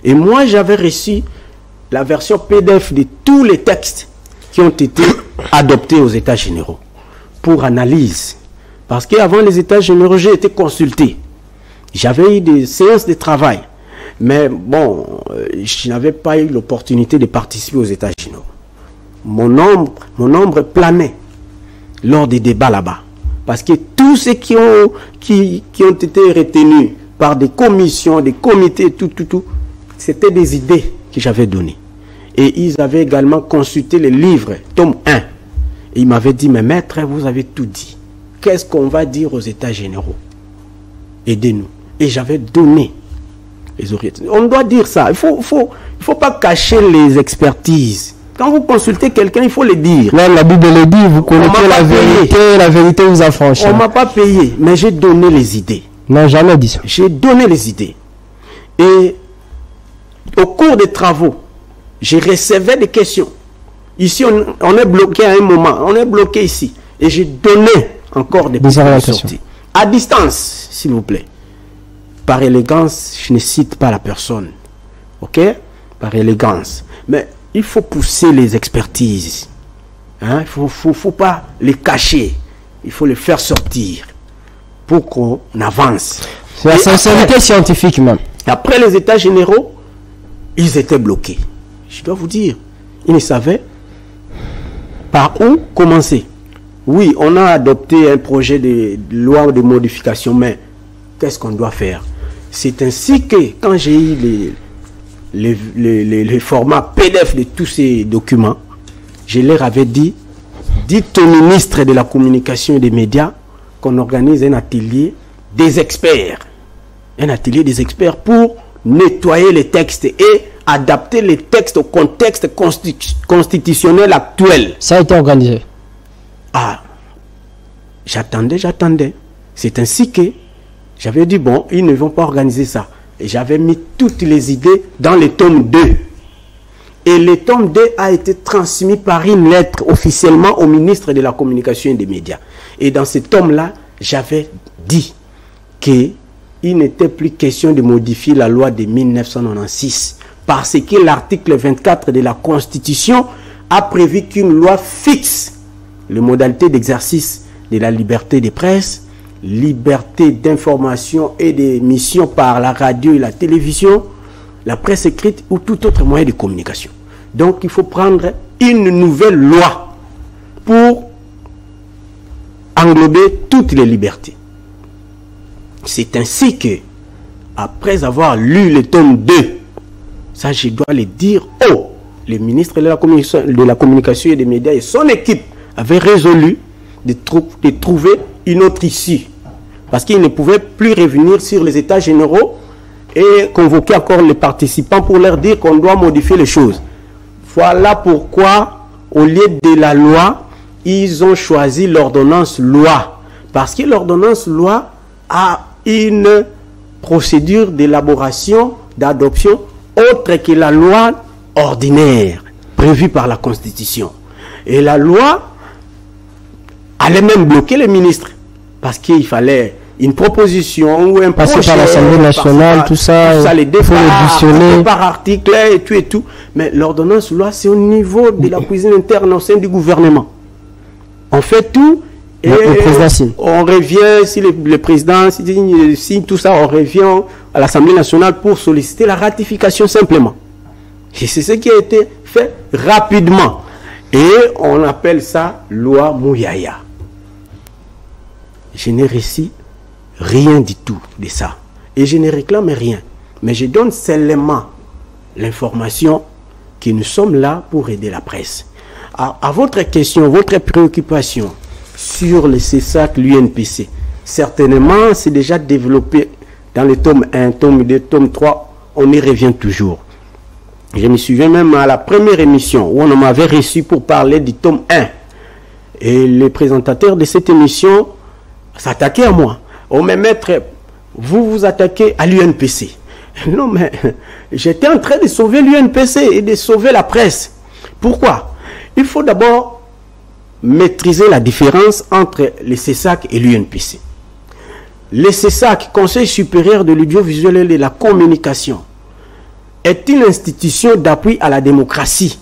Et moi, j'avais reçu la version PDF de tous les textes qui ont été adoptés aux états généraux pour analyse. Parce qu'avant les états généraux, j'ai été consulté. J'avais eu des séances de travail. Mais bon, je n'avais pas eu l'opportunité de participer aux états généraux. Mon ombre planait lors des débats là-bas. Parce que tous ceux qui ont été retenus par des commissions, des comités, tout, c'était des idées que j'avais données. Et ils avaient également consulté les livres, tome 1. Et ils m'avaient dit, mais maître, vous avez tout dit. Qu'est-ce qu'on va dire aux états généraux? Aidez-nous. Et j'avais donné les orientations. On doit dire ça. Il faut pas cacher les expertises. Quand vous consultez quelqu'un, il faut le dire. Là, la Bible le dit, vous connaissez la vérité vous affranchit. On ne m'a pas payé, mais j'ai donné les idées. Non, jamais dit ça. J'ai donné les idées. Et au cours des travaux, je recevais des questions. Ici, on est bloqué à un moment. On est bloqué ici. Et j'ai donné encore des sorties. À distance, s'il vous plaît. Par élégance, je ne cite pas la personne. Ok? Par élégance. Mais il faut pousser les expertises. Hein? Il ne faut pas les cacher. Il faut les faire sortir pour qu'on avance. C'est la sincérité scientifique même. Après les états généraux, ils étaient bloqués. Je dois vous dire, ils ne savaient par où commencer. Oui, on a adopté un projet de loi de modification, mais qu'est-ce qu'on doit faire? C'est ainsi que quand j'ai eu les formats PDF de tous ces documents, je leur avais dit, dites au ministre de la communication et des médias qu'on organise un atelier des experts. Un atelier des experts pour nettoyer les textes et adapter les textes au contexte constitutionnel actuel. Ça a été organisé. Ah, j'attendais. C'est ainsi que j'avais dit, bon, ils ne vont pas organiser ça. Et j'avais mis toutes les idées dans le tome 2. Et le tome 2 a été transmis par une lettre officiellement au ministre de la Communication et des Médias. Et dans ce tome-là, j'avais dit qu'il n'était plus question de modifier la loi de 1996 parce que l'article 24 de la Constitution a prévu qu'une loi fixe les modalités d'exercice de la liberté de presse, liberté d'information et d'émission par la radio et la télévision, la presse écrite ou tout autre moyen de communication. Donc il faut prendre une nouvelle loi pour englober toutes les libertés. C'est ainsi que, après avoir lu le tome 2, ça je dois le dire, le ministre de la Communication et des Médias et son équipe avaient résolu de trouver une autre issue. Parce qu'ils ne pouvaient plus revenir sur les états généraux et convoquer encore les participants pour leur dire qu'on doit modifier les choses. Voilà pourquoi, au lieu de la loi, ils ont choisi l'ordonnance loi. Parce que l'ordonnance loi a une procédure d'élaboration, d'adoption, autre que la loi ordinaire, prévue par la Constitution. Et la loi allait même bloquer les ministres. Parce qu'il fallait une proposition ou un passer par l'Assemblée nationale, tout ça les défendre par article et tout. Mais l'ordonnance loi, c'est au niveau de la cuisine interne au sein du gouvernement. On fait tout et on revient, si le président signe tout ça, on revient à l'Assemblée nationale pour solliciter la ratification simplement. Et c'est ce qui a été fait rapidement. Et on appelle ça loi Mouyaya. Je n'ai réussi rien du tout de ça. Et je ne réclame rien. Mais je donne seulement l'information que nous sommes là pour aider la presse. À votre question, votre préoccupation sur le CESAC, l'UNPC, certainement c'est déjà développé dans le tome 1, tome 2, tome 3, on y revient toujours. Je me souviens même à la première émission où on m'avait reçu pour parler du tome 1. Et le présentateur de cette émission s'attaquait à moi. Oh mais maître, vous vous attaquez à l'UNPC. Non mais j'étais en train de sauver l'UNPC et de sauver la presse. Pourquoi? Il faut d'abord maîtriser la différence entre le CESAC et l'UNPC. Le CESAC, Conseil supérieur de l'audiovisuel et de la communication, est une institution d'appui à la démocratie,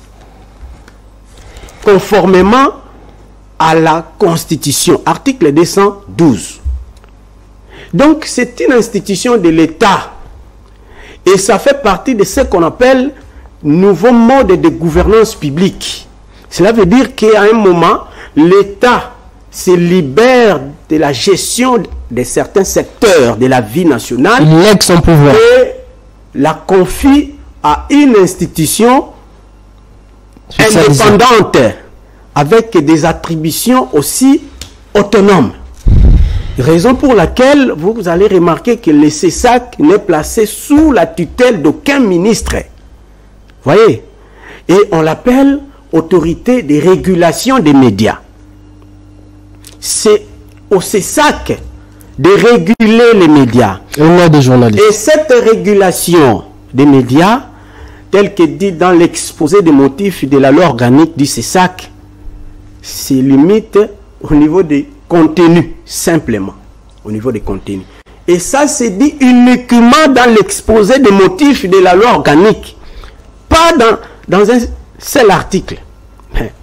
conformément à la Constitution, article 212. Donc, c'est une institution de l'État. Et ça fait partie de ce qu'on appelle nouveau mode de gouvernance publique. Cela veut dire qu'à un moment, l'État se libère de la gestion de certains secteurs de la vie nationale. Il lègue son pouvoir. Et la confie à une institution indépendante, avec des attributions aussi autonomes. Raison pour laquelle vous allez remarquer que le CESAC n'est placé sous la tutelle d'aucun ministre. Voyez? Et on l'appelle autorité de régulation des médias. C'est au CESAC de réguler les médias. On a des journalistes. Et cette régulation des médias, telle que dit dans l'exposé des motifs de la loi organique du CESAC, se limite au niveau des contenus, simplement. Au niveau des contenus. Et ça, c'est dit uniquement dans l'exposé des motifs de la loi organique. Pas dans un seul article. Mais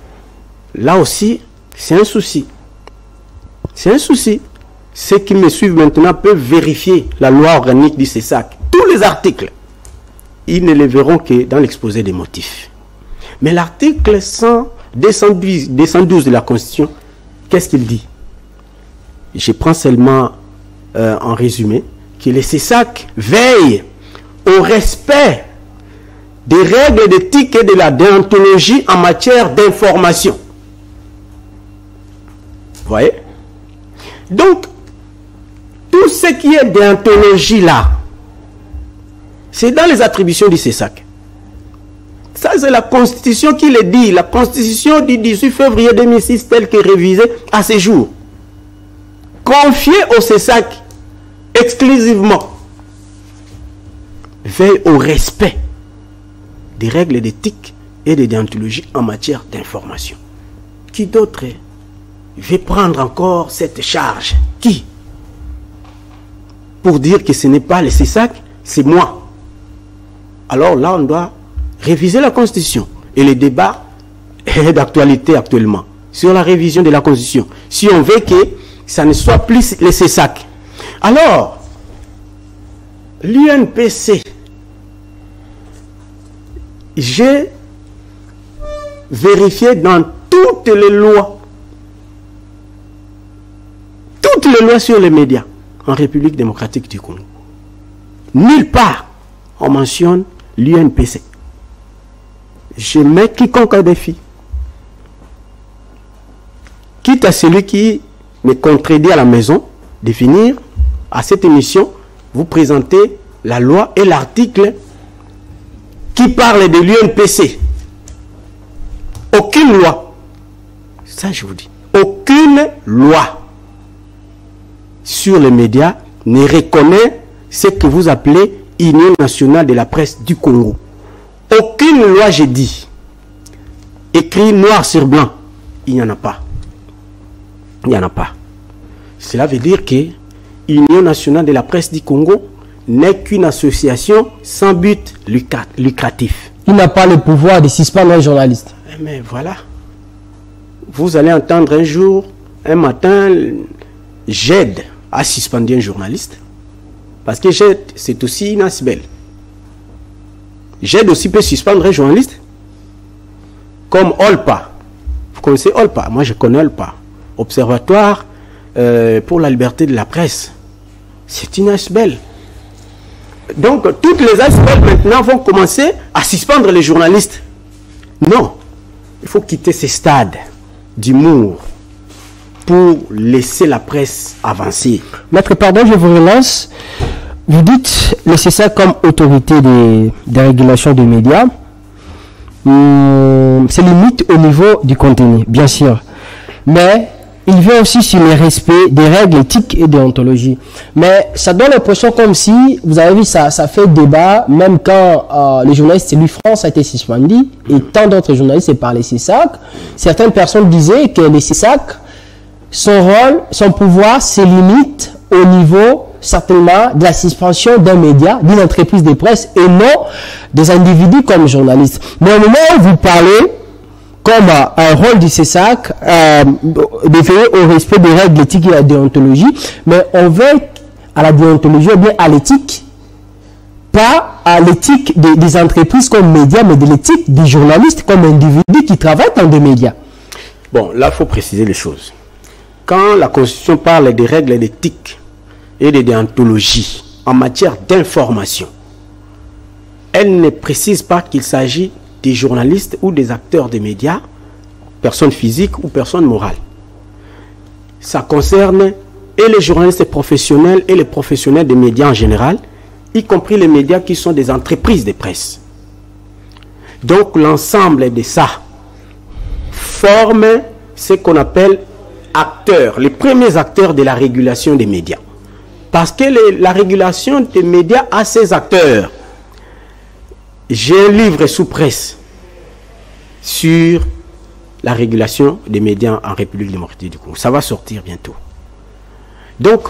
là aussi, c'est un souci. C'est un souci. Ceux qui me suivent maintenant peuvent vérifier la loi organique du CESAC. Tous les articles, ils ne les verront que dans l'exposé des motifs. Mais l'article 212 de la Constitution, qu'est-ce qu'il dit? Je prends seulement en résumé que le CESAC veille au respect des règles d'éthique et de la déontologie en matière d'information. Vous voyez? Donc, tout ce qui est déontologie là, c'est dans les attributions du CESAC. Ça, c'est la Constitution qui le dit. La Constitution du 18 février 2006, telle que révisée à ce jour. Confiée au CESAC exclusivement. Veille au respect des règles d'éthique et de déontologie en matière d'information. Qui d'autre veut prendre encore cette charge? Qui? Pour dire que ce n'est pas le CESAC, c'est moi. Alors là, on doit réviser la Constitution. Et le débat est d'actualité actuellement sur la révision de la Constitution. Si on veut que ça ne soit plus le CESAC. Alors, l'UNPC, j'ai vérifié dans toutes les lois sur les médias en République démocratique du Congo. Nulle part on mentionne l'UNPC. Je mets quiconque à défi. Quitte à celui qui me contredit à la maison, de finir à cette émission, vous présenter la loi et l'article qui parle de l'UNPC. Aucune loi, ça je vous dis, aucune loi sur les médias ne reconnaît ce que vous appelez Union nationale de la presse du Congo. Aucune loi, j'ai dit, écrit noir sur blanc, il n'y en a pas. Il n'y en a pas. Cela veut dire que Union nationale de la presse du Congo n'est qu'une association sans but lucratif. Il n'a pas le pouvoir de suspendre un journaliste. Mais voilà. Vous allez entendre un jour, un matin, j'aide à suspendre un journaliste. Parce que j'aide, c'est aussi une asbelle. J'aide aussi peut suspendre un journaliste. Comme OLPA. Vous connaissez OLPA? Moi je connais OLPA. Observatoire pour la liberté de la presse. C'est une asbelle. Donc toutes les asbelles maintenant vont commencer à suspendre les journalistes. Non. Il faut quitter ces stades d'humour pour laisser la presse avancer. Maître, pardon, je vous relance. Vous dites laisser ça comme autorité de régulation des médias. C'est limite au niveau du contenu, bien sûr. Mais il vient aussi sur le respect des règles éthiques et déontologie. Mais ça donne l'impression comme si, vous avez vu, ça fait débat, même quand le journaliste Louis France a été suspendu, et tant d'autres journalistes par les CESAC. Certaines personnes disaient que les CESAC, son rôle, son pouvoir, se limite au niveau, certainement, de la suspension d'un média, d'une entreprise de presse, et non des individus comme journalistes. Mais au moment où vous parlez, comme un rôle du CESAC, de veiller au respect des règles éthiques et de la déontologie, mais on veut à la déontologie ou bien à l'éthique, pas à l'éthique des entreprises comme médias, mais de l'éthique des journalistes comme individus qui travaillent dans des médias. Bon, là, il faut préciser les choses. Quand la Constitution parle des règles d'éthique et de déontologie en matière d'information, elle ne précise pas qu'il s'agit des journalistes ou des acteurs des médias, personnes physiques ou personnes morales. Ça concerne et les journalistes professionnels et les professionnels des médias en général, y compris les médias qui sont des entreprises de presse. Donc l'ensemble de ça forme ce qu'on appelle acteurs, les premiers acteurs de la régulation des médias. Parce que la régulation des médias a ses acteurs. J'ai un livre sous presse sur la régulation des médias en République démocratique du Congo. Ça va sortir bientôt. Donc,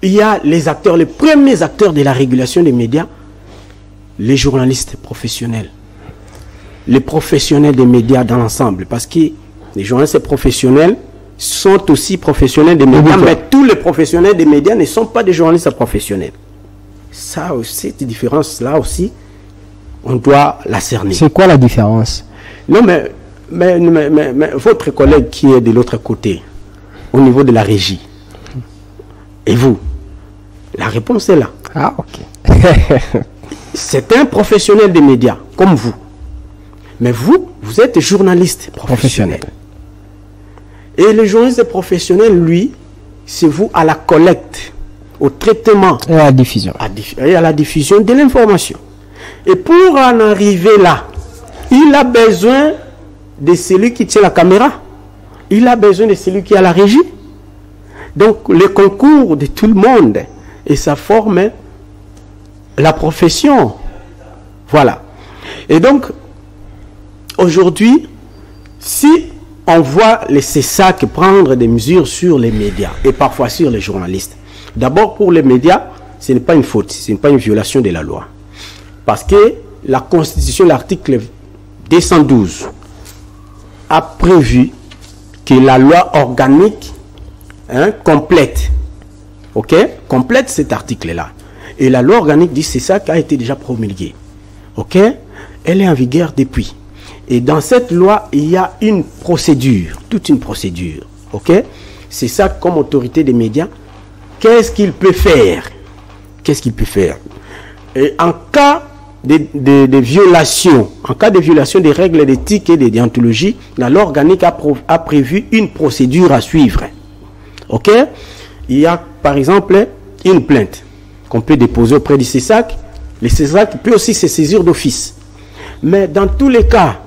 il y a les acteurs, les premiers acteurs de la régulation des médias, les journalistes professionnels, les professionnels des médias dans l'ensemble. Parce que les journalistes professionnels sont aussi professionnels des médias, mais tous les professionnels des médias ne sont pas des journalistes professionnels. Ça aussi, cette différence-là aussi, on doit la cerner. C'est quoi la différence? Non, mais votre collègue qui est de l'autre côté, au niveau de la régie, et vous, la réponse est là. Ah, ok. C'est un professionnel des médias, comme vous. Mais vous êtes journaliste professionnel. Et le journaliste professionnel, lui, c'est vous à la collecte, au traitement et à la diffusion, et à la diffusion de l'information. Et pour en arriver là, il a besoin de celui qui tient la caméra, il a besoin de celui qui a la régie. Donc le concours de tout le monde, et ça forme la profession. Voilà. Et donc aujourd'hui, si on voit les CESAC prendre des mesures sur les médias et parfois sur les journalistes, d'abord pour les médias, ce n'est pas une faute, ce n'est pas une violation de la loi. Parce que la Constitution, l'article 212, a prévu que la loi organique complète, complète cet article-là. Et la loi organique du CESAC a été déjà promulguée. Elle est en vigueur depuis. Et dans cette loi, il y a une procédure, toute une procédure. C'est ça, comme autorité des médias, qu'est-ce qu'il peut faire? Qu'est-ce qu'il peut faire? Et en cas de violation, en cas de violation des règles d'éthique et de déontologie, la loi organique a prévu une procédure à suivre. Il y a par exemple une plainte qu'on peut déposer auprès du CESAC. Le CESAC peut aussi se saisir d'office. Mais dans tous les cas,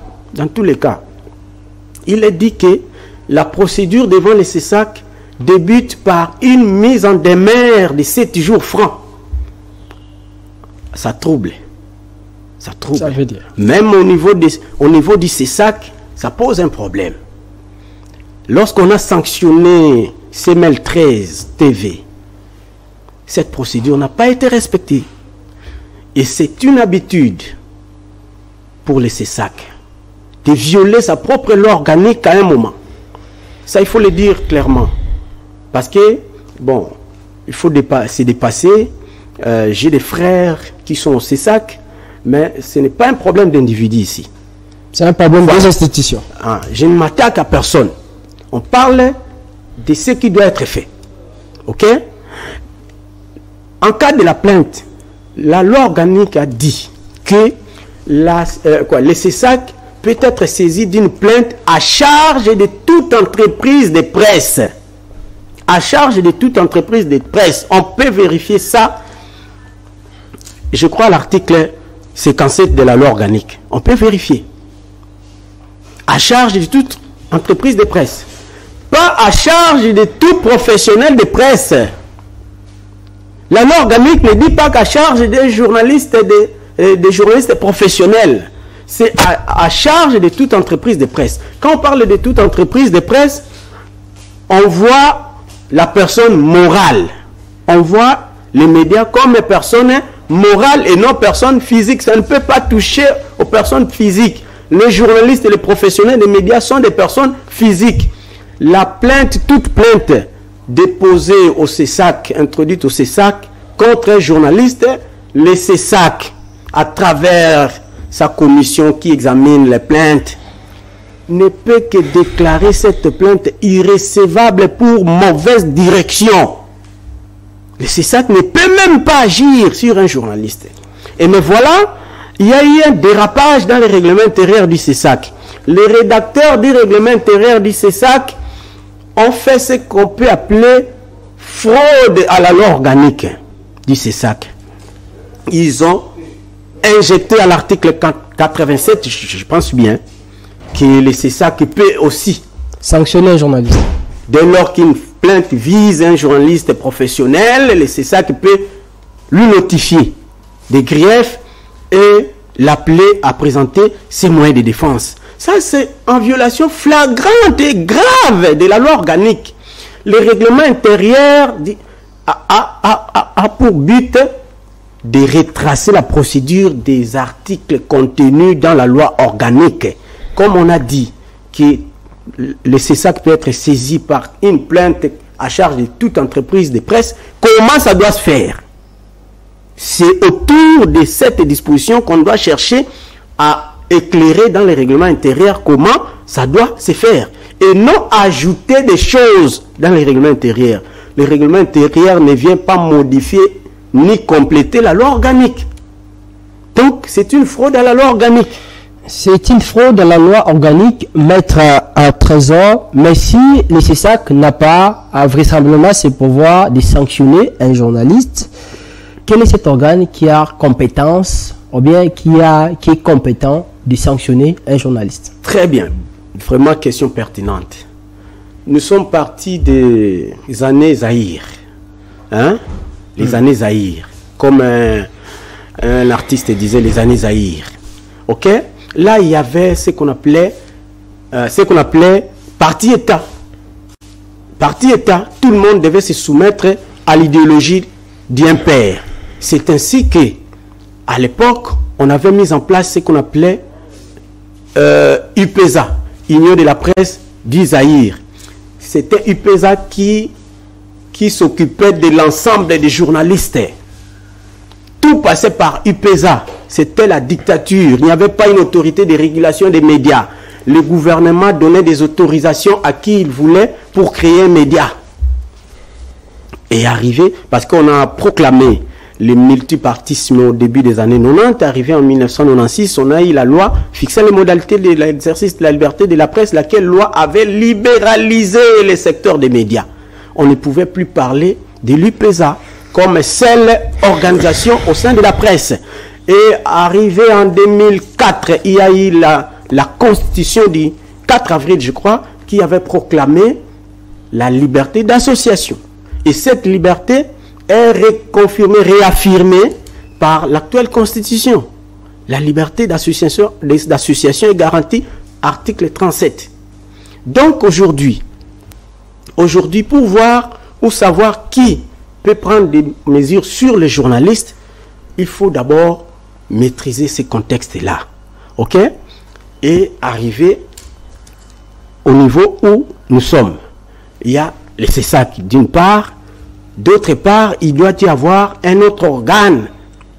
il est dit que la procédure devant le CESAC débute par une mise en demeure de 7 jours francs. Ça trouble. Ça trouble. Ça veut dire. Même au niveau du CESAC, ça pose un problème. Lorsqu'on a sanctionné CML 13 TV, cette procédure n'a pas été respectée. Et c'est une habitude pour le CESAC de violer sa propre loi organique à un moment. Ça, il faut le dire clairement. Parce que, bon, il faut se dépasser. J'ai des frères qui sont au CESAC, mais ce n'est pas un problème d'individu ici. C'est un problème des institutions. Je ne m'attaque à personne. On parle de ce qui doit être fait. En cas de la plainte, la loi organique a dit que le CESAC peut être saisi d'une plainte à charge de toute entreprise de presse. À charge de toute entreprise de presse. On peut vérifier ça. Je crois à l'article 57 de la loi organique. On peut vérifier. À charge de toute entreprise de presse. Pas à charge de tout professionnel de presse. La loi organique ne dit pas qu'à charge des journalistes professionnels. C'est à charge de toute entreprise de presse. Quand on parle de toute entreprise de presse, on voit la personne morale. On voit les médias comme personnes morales et non personnes physiques. Ça ne peut pas toucher aux personnes physiques. Les journalistes et les professionnels des médias sont des personnes physiques. La plainte, toute plainte déposée au CESAC, introduite au CESAC contre un journaliste, le CESAC, à travers sa commission qui examine les plaintes, ne peut que déclarer cette plainte irrécevable pour mauvaise direction. Le CESAC ne peut même pas agir sur un journaliste. Et mais voilà, il y a eu un dérapage dans le règlement intérieur du CESAC. Les rédacteurs du règlement intérieur du CESAC ont fait ce qu'on peut appeler fraude à la loi organique du CESAC. Ils ont injecté à l'article 87, je pense bien, que le CESAC peut aussi sanctionner un journaliste. Dès lors qu'une plainte vise un journaliste professionnel, le CESAC peut lui notifier des griefs et l'appeler à présenter ses moyens de défense. Ça, c'est en violation flagrante et grave de la loi organique. Le règlement intérieur a pour but de retracer la procédure des articles contenus dans la loi organique. Comme on a dit que le CESAC peut être saisi par une plainte à charge de toute entreprise de presse, comment ça doit se faire? C'est autour de cette disposition qu'on doit chercher à éclairer dans les règlements intérieurs comment ça doit se faire. Et non ajouter des choses dans les règlements intérieurs. Le règlement intérieur ne vient pas modifier ni compléter la loi organique. Donc, c'est une fraude à la loi organique. C'est une fraude à la loi organique, Maître Trésor, mais si le CESAC n'a pas vraisemblablement ses pouvoirs de sanctionner un journaliste, quel est cet organe qui a compétence, ou bien qui est compétent de sanctionner un journaliste? Très bien, vraiment question pertinente. Nous sommes partis des années Zaïre, hein? Les années Zaïre, comme un artiste disait, les années Zaïre. Ok? Là, il y avait ce qu'on appelait parti-État. Parti-État, tout le monde devait se soumettre à l'idéologie d'un père. C'est ainsi que, à l'époque, on avait mis en place ce qu'on appelait UPESA, Union de la presse du Zaïre. C'était UPESA qui s'occupait de l'ensemble des journalistes. Tout passait par UPESA. C'était la dictature. Il n'y avait pas une autorité de régulation des médias. Le gouvernement donnait des autorisations à qui il voulait pour créer un média. Et arrivé, parce qu'on a proclamé le multipartisme au début des années 90, arrivé en 1996, on a eu la loi fixant les modalités de l'exercice de la liberté de la presse, laquelle loi avait libéralisé les secteurs des médias. On ne pouvait plus parler de l'UPESA comme seule organisation au sein de la presse. Et arrivé en 2004, il y a eu la constitution du 4 avril, je crois, qui avait proclamé la liberté d'association. Et cette liberté est reconfirmée, réaffirmée par l'actuelle constitution. La liberté d'association est garantie, article 37. Donc aujourd'hui, pour voir ou savoir qui peut prendre des mesures sur les journalistes, il faut d'abord maîtriser ces contextes-là, ok? Et arriver au niveau où nous sommes. Il y a le CESAC d'une part, d'autre part, il doit y avoir un autre organe,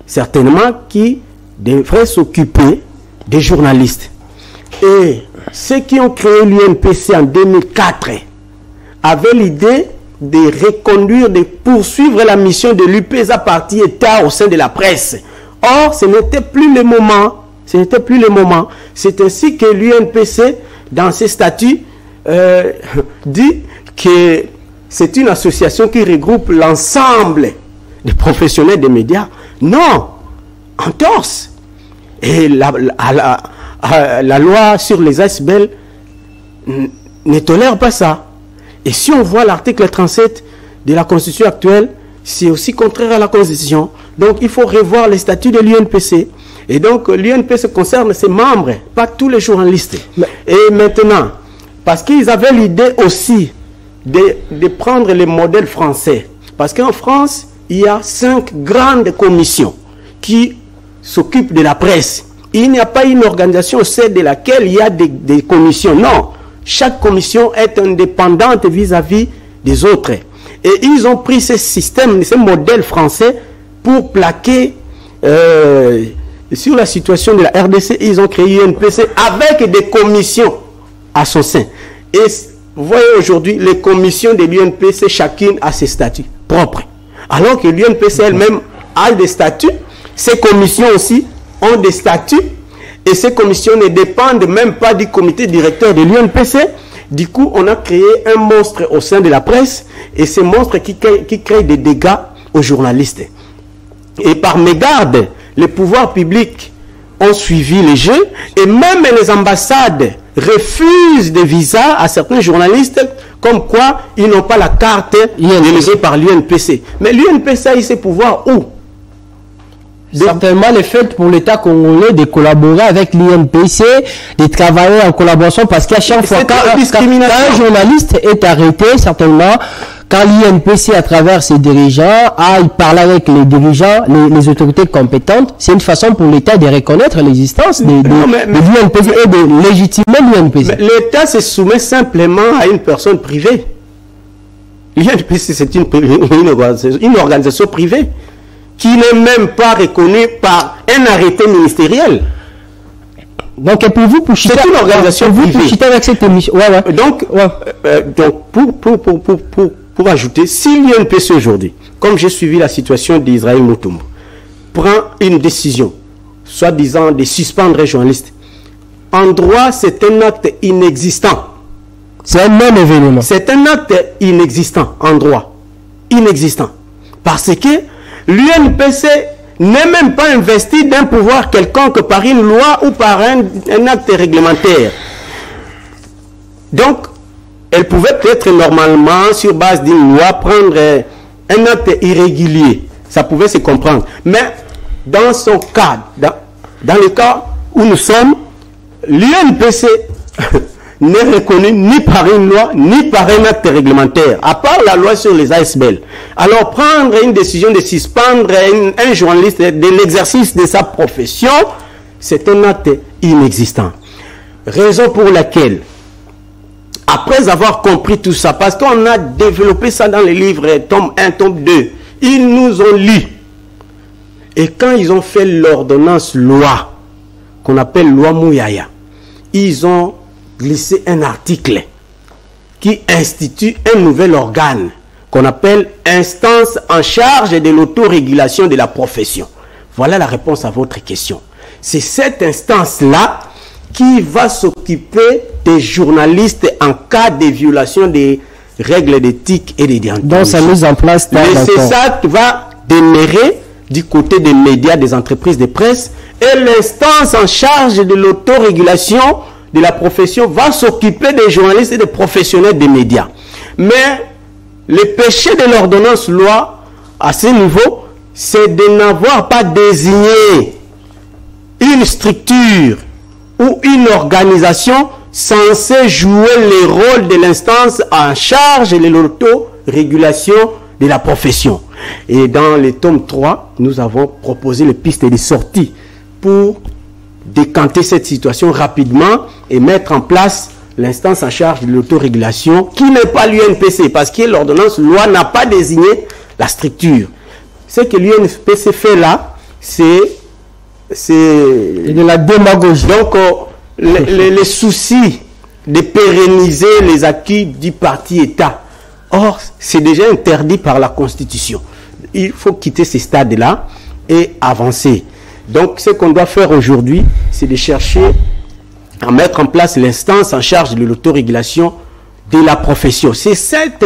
certainement, qui devrait s'occuper des journalistes. Et ceux qui ont créé l'UNPC en 2004 avaient l'idée de reconduire, de poursuivre la mission de l'UPESA parti État au sein de la presse. Or, ce n'était plus le moment. Ce n'était plus le moment. C'est ainsi que l'UNPC, dans ses statuts, dit que c'est une association qui regroupe l'ensemble des professionnels des médias. Non, en torse. Et la loi sur les ASBL ne tolère pas ça. Et si on voit l'article 37 de la Constitution actuelle, c'est aussi contraire à la Constitution. Donc il faut revoir les statuts de l'UNPC. Et donc l'UNPC concerne ses membres, pas tous les journalistes. Et maintenant, parce qu'ils avaient l'idée aussi de prendre les modèles français. Parce qu'en France, il y a 5 grandes commissions qui s'occupent de la presse. Il n'y a pas une organisation au sein de laquelle il y a des commissions. Non, chaque commission est indépendante vis-à-vis des autres. Et ils ont pris ce système, ce modèle français pour plaquer sur la situation de la RDC. Ils ont créé une NPC avec des commissions à son sein. Et vous voyez aujourd'hui, les commissions de l'UNPC, chacune a ses statuts propres. Alors que l'UNPC elle-même a des statuts, ces commissions aussi ont des statuts, et ces commissions ne dépendent même pas du comité directeur de l'UNPC. Du coup, on a créé un monstre au sein de la presse, et ce monstre qui crée des dégâts aux journalistes. Et par mégarde, les pouvoirs publics ont suivi les jeux, et même les ambassades refusent des visas à certains journalistes, comme quoi ils n'ont pas la carte délivrée par l'UNPC. Mais l'UNPC a eu ses pouvoirs où? Certainement le fait pour l'État congolais de collaborer avec l'UNPC, de travailler en collaboration, parce qu'à chaque fois quand un journaliste est arrêté, certainement, quand l'UNPC à travers ses dirigeants il parle avec les dirigeants, les autorités compétentes, c'est une façon pour l'État de reconnaître l'existence de l'UNPC et de légitimer l'UNPC. L'État se soumet simplement à une personne privée. L'UNPC, c'est une organisation privée qui n'est même pas reconnue par un arrêté ministériel. Donc pour vous, c'est une organisation privée. Avec cette émission. Donc pour ajouter, si l'UNPC aujourd'hui, comme j'ai suivi la situation d'Israël Moutoumbo, prend une décision, soi-disant de suspendre les journalistes, En droit, c'est un acte inexistant. C'est un même événement. C'est un acte inexistant en droit. Inexistant. Parce que l'UNPC n'est même pas investi d'un pouvoir quelconque par une loi ou par un acte réglementaire. Donc, elle pouvait peut-être normalement, sur base d'une loi, prendre un acte irrégulier. Ça pouvait se comprendre. Mais dans son cas, dans le cas où nous sommes, l'UNPC n'est reconnu ni par une loi, ni par un acte réglementaire, à part la loi sur les ASBL. Alors, prendre une décision de suspendre un journaliste de l'exercice de sa profession, c'est un acte inexistant. Raison pour laquelle, après avoir compris tout ça, parce qu'on a développé ça dans les livres, tome 1, tome 2, ils nous ont lu. Et quand ils ont fait l'ordonnance loi, qu'on appelle loi Mouyaya, ils ont glissé un article qui institue un nouvel organe qu'on appelle instance en charge de l'autorégulation de la profession. Voilà la réponse à votre question. C'est cette instance-là qui va s'occuper des journalistes en cas de violation des règles d'éthique et de déontologie. Donc, ça mise en place. Mais c'est ça qui va demeurer du côté des médias, des entreprises de presse, et l'instance en charge de l'autorégulation de la profession va s'occuper des journalistes et des professionnels des médias. Mais le péché de l'ordonnance loi, à ce niveau, c'est de n'avoir pas désigné une structure ou une organisation censée jouer le rôle de l'instance en charge de l'autorégulation de la profession. Et dans le tome 3, nous avons proposé les pistes de sortie pour décanter cette situation rapidement et mettre en place l'instance en charge de l'autorégulation qui n'est pas l'UNPC, parce que l'ordonnance loi n'a pas désigné la structure. Ce que l'UNPC fait là, c'est de la démagogie. Donc, les soucis de pérenniser les acquis du parti État. Or, c'est déjà interdit par la Constitution. Il faut quitter ces stades-là et avancer. Donc, ce qu'on doit faire aujourd'hui, c'est de chercher à mettre en place l'instance en charge de l'autorégulation de la profession. C'est cette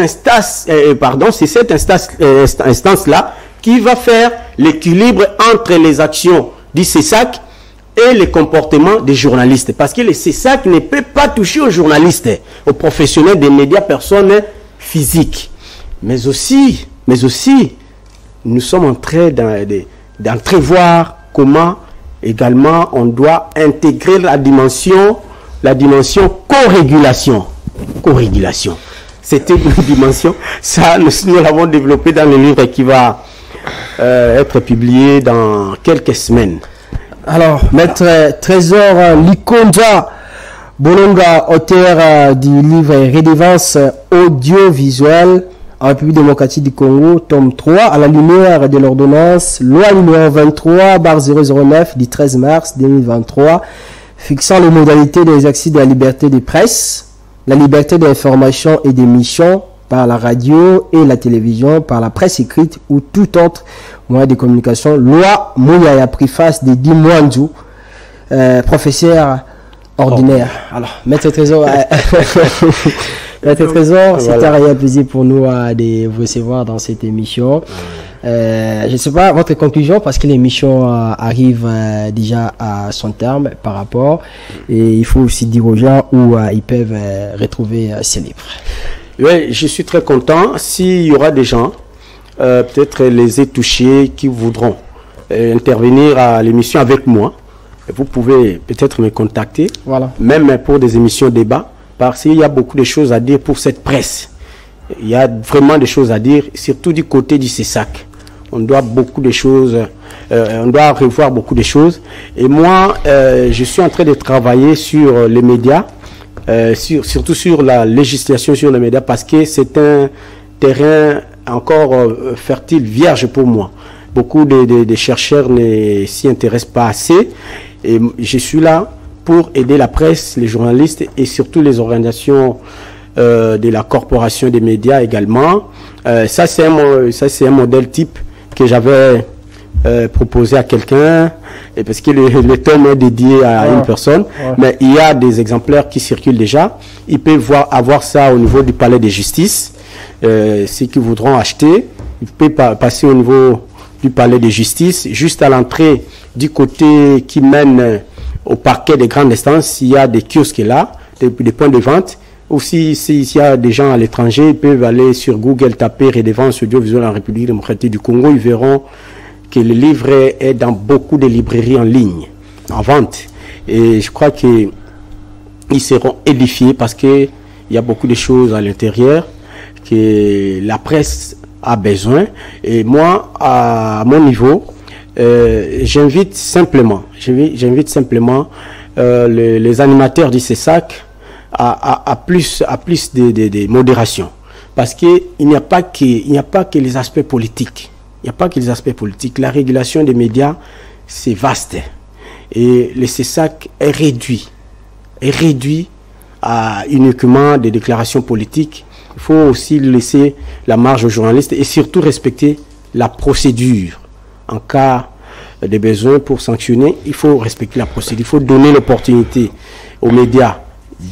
instance-là qui va faire l'équilibre entre les actions du CESAC et les comportements des journalistes. Parce que le CESAC ne peut pas toucher aux journalistes, aux professionnels des médias, personnes physiques. Mais aussi, nous sommes en train d'entrevoir comment également on doit intégrer la dimension co-régulation. C'était une dimension, ça nous l'avons développé dans le livre qui va être publié dans quelques semaines. Alors, Maître Trésor Likonja Bolonga, auteur du livre Redevance audiovisuelle en République démocratique du Congo, tome 3, à la lumière de l'ordonnance loi numéro 23/009 du 13 mars 2023, fixant les modalités de l'exercice de la liberté de presse, la liberté d'information et d'émission par la radio et la télévision, par la presse écrite ou tout autre moyen de communication. Loi Mouyaya, préface de Di Mwanzu, professeur ordinaire. Alors, Maître Trésor, Maître Trésor, c'est un réel plaisir pour nous de vous recevoir dans cette émission. Je ne sais pas votre conclusion, parce que l'émission arrive déjà à son terme par rapport, et il faut aussi dire aux gens où ils peuvent retrouver ces livres. Oui, je suis très content. S'il y aura des gens, peut-être les touchés, qui voudront intervenir à l'émission avec moi, vous pouvez peut-être me contacter, voilà, même pour des émissions débat, parce qu'il y a beaucoup de choses à dire pour cette presse. Il y a vraiment des choses à dire, surtout du côté du CESAC. On doit beaucoup de choses, on doit revoir beaucoup de choses. Et moi, je suis en train de travailler sur les médias, surtout sur la législation sur les médias, parce que c'est un terrain encore fertile, vierge pour moi. Beaucoup de chercheurs ne s'y intéressent pas assez. Et je suis là pour aider la presse, les journalistes et surtout les organisations de la corporation des médias également. Ça, c'est un modèle type que j'avais proposer à quelqu'un, parce que le tome est dédié à une personne, mais il y a des exemplaires qui circulent déjà. Ils peuvent avoir ça au niveau du palais de justice. Ceux qui voudront acheter, ils peuvent passer au niveau du palais de justice, juste à l'entrée du côté qui mène au parquet des grandes instances. Il y a des kiosques là, des points de vente. Aussi, s'il y a des gens à l'étranger, ils peuvent aller sur Google, taper Redevance audiovisuelle en République démocratique du Congo. Ils verront que le livre est dans beaucoup de librairies en ligne, en vente. Et je crois qu'ils seront édifiés parce qu'il y a beaucoup de choses à l'intérieur que la presse a besoin. Et moi, à mon niveau, j'invite simplement les animateurs du CESAC à plus de modération, parce qu'il n'y a pas que les aspects politiques. Il n'y a pas que les aspects politiques. La régulation des médias, c'est vaste, et le CESAC est réduit à uniquement des déclarations politiques. Il faut aussi laisser la marge aux journalistes et surtout respecter la procédure. En cas de besoin pour sanctionner, il faut respecter la procédure. Il faut donner l'opportunité aux médias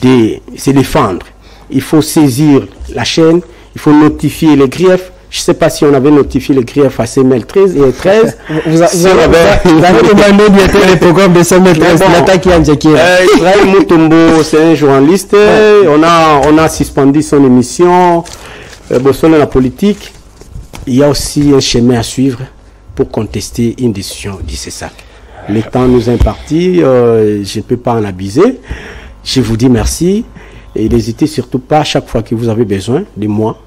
de se défendre. Il faut saisir la chaîne, il faut notifier les griefs. Je ne sais pas si on avait notifié les griefs à CML 13 et 13. Vous avez demandé les programmes de CML 13. Israël Mutombo, c'est un journaliste. On a suspendu son émission. Bosson la politique. Il y a aussi un chemin à suivre pour contester une décision du CESAC. Le temps nous est imparti. Je ne peux pas en abuser. Je vous dis merci. Et n'hésitez surtout pas, chaque fois que vous avez besoin de moi,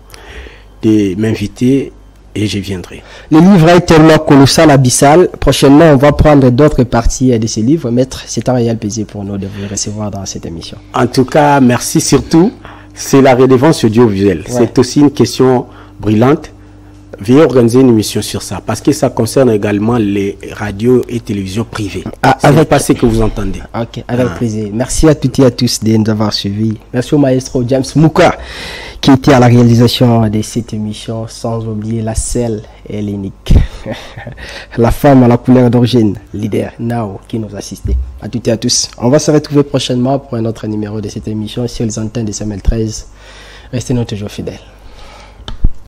de m'inviter et je viendrai. Le livre est tellement colossal, abyssal. Prochainement, on va prendre d'autres parties de ce livre. Maître, c'est un réel plaisir pour nous de vous recevoir dans cette émission. En tout cas, merci surtout. C'est la redevance audiovisuelle. Ouais. C'est aussi une question brillante. Veuillez organiser une émission sur ça, parce que ça concerne également les radios et télévisions privées. Avec pas ce que vous entendez. Ok, avec plaisir. Merci à toutes et à tous de nous avoir suivis. Merci au maestro James Mouka qui était à la réalisation de cette émission, sans oublier la seule et l'unique, la femme à la couleur d'origine, leader Nao, qui nous assistait. À toutes et à tous. On va se retrouver prochainement pour un autre numéro de cette émission sur les antennes de CML 13. Restez-nous toujours fidèles.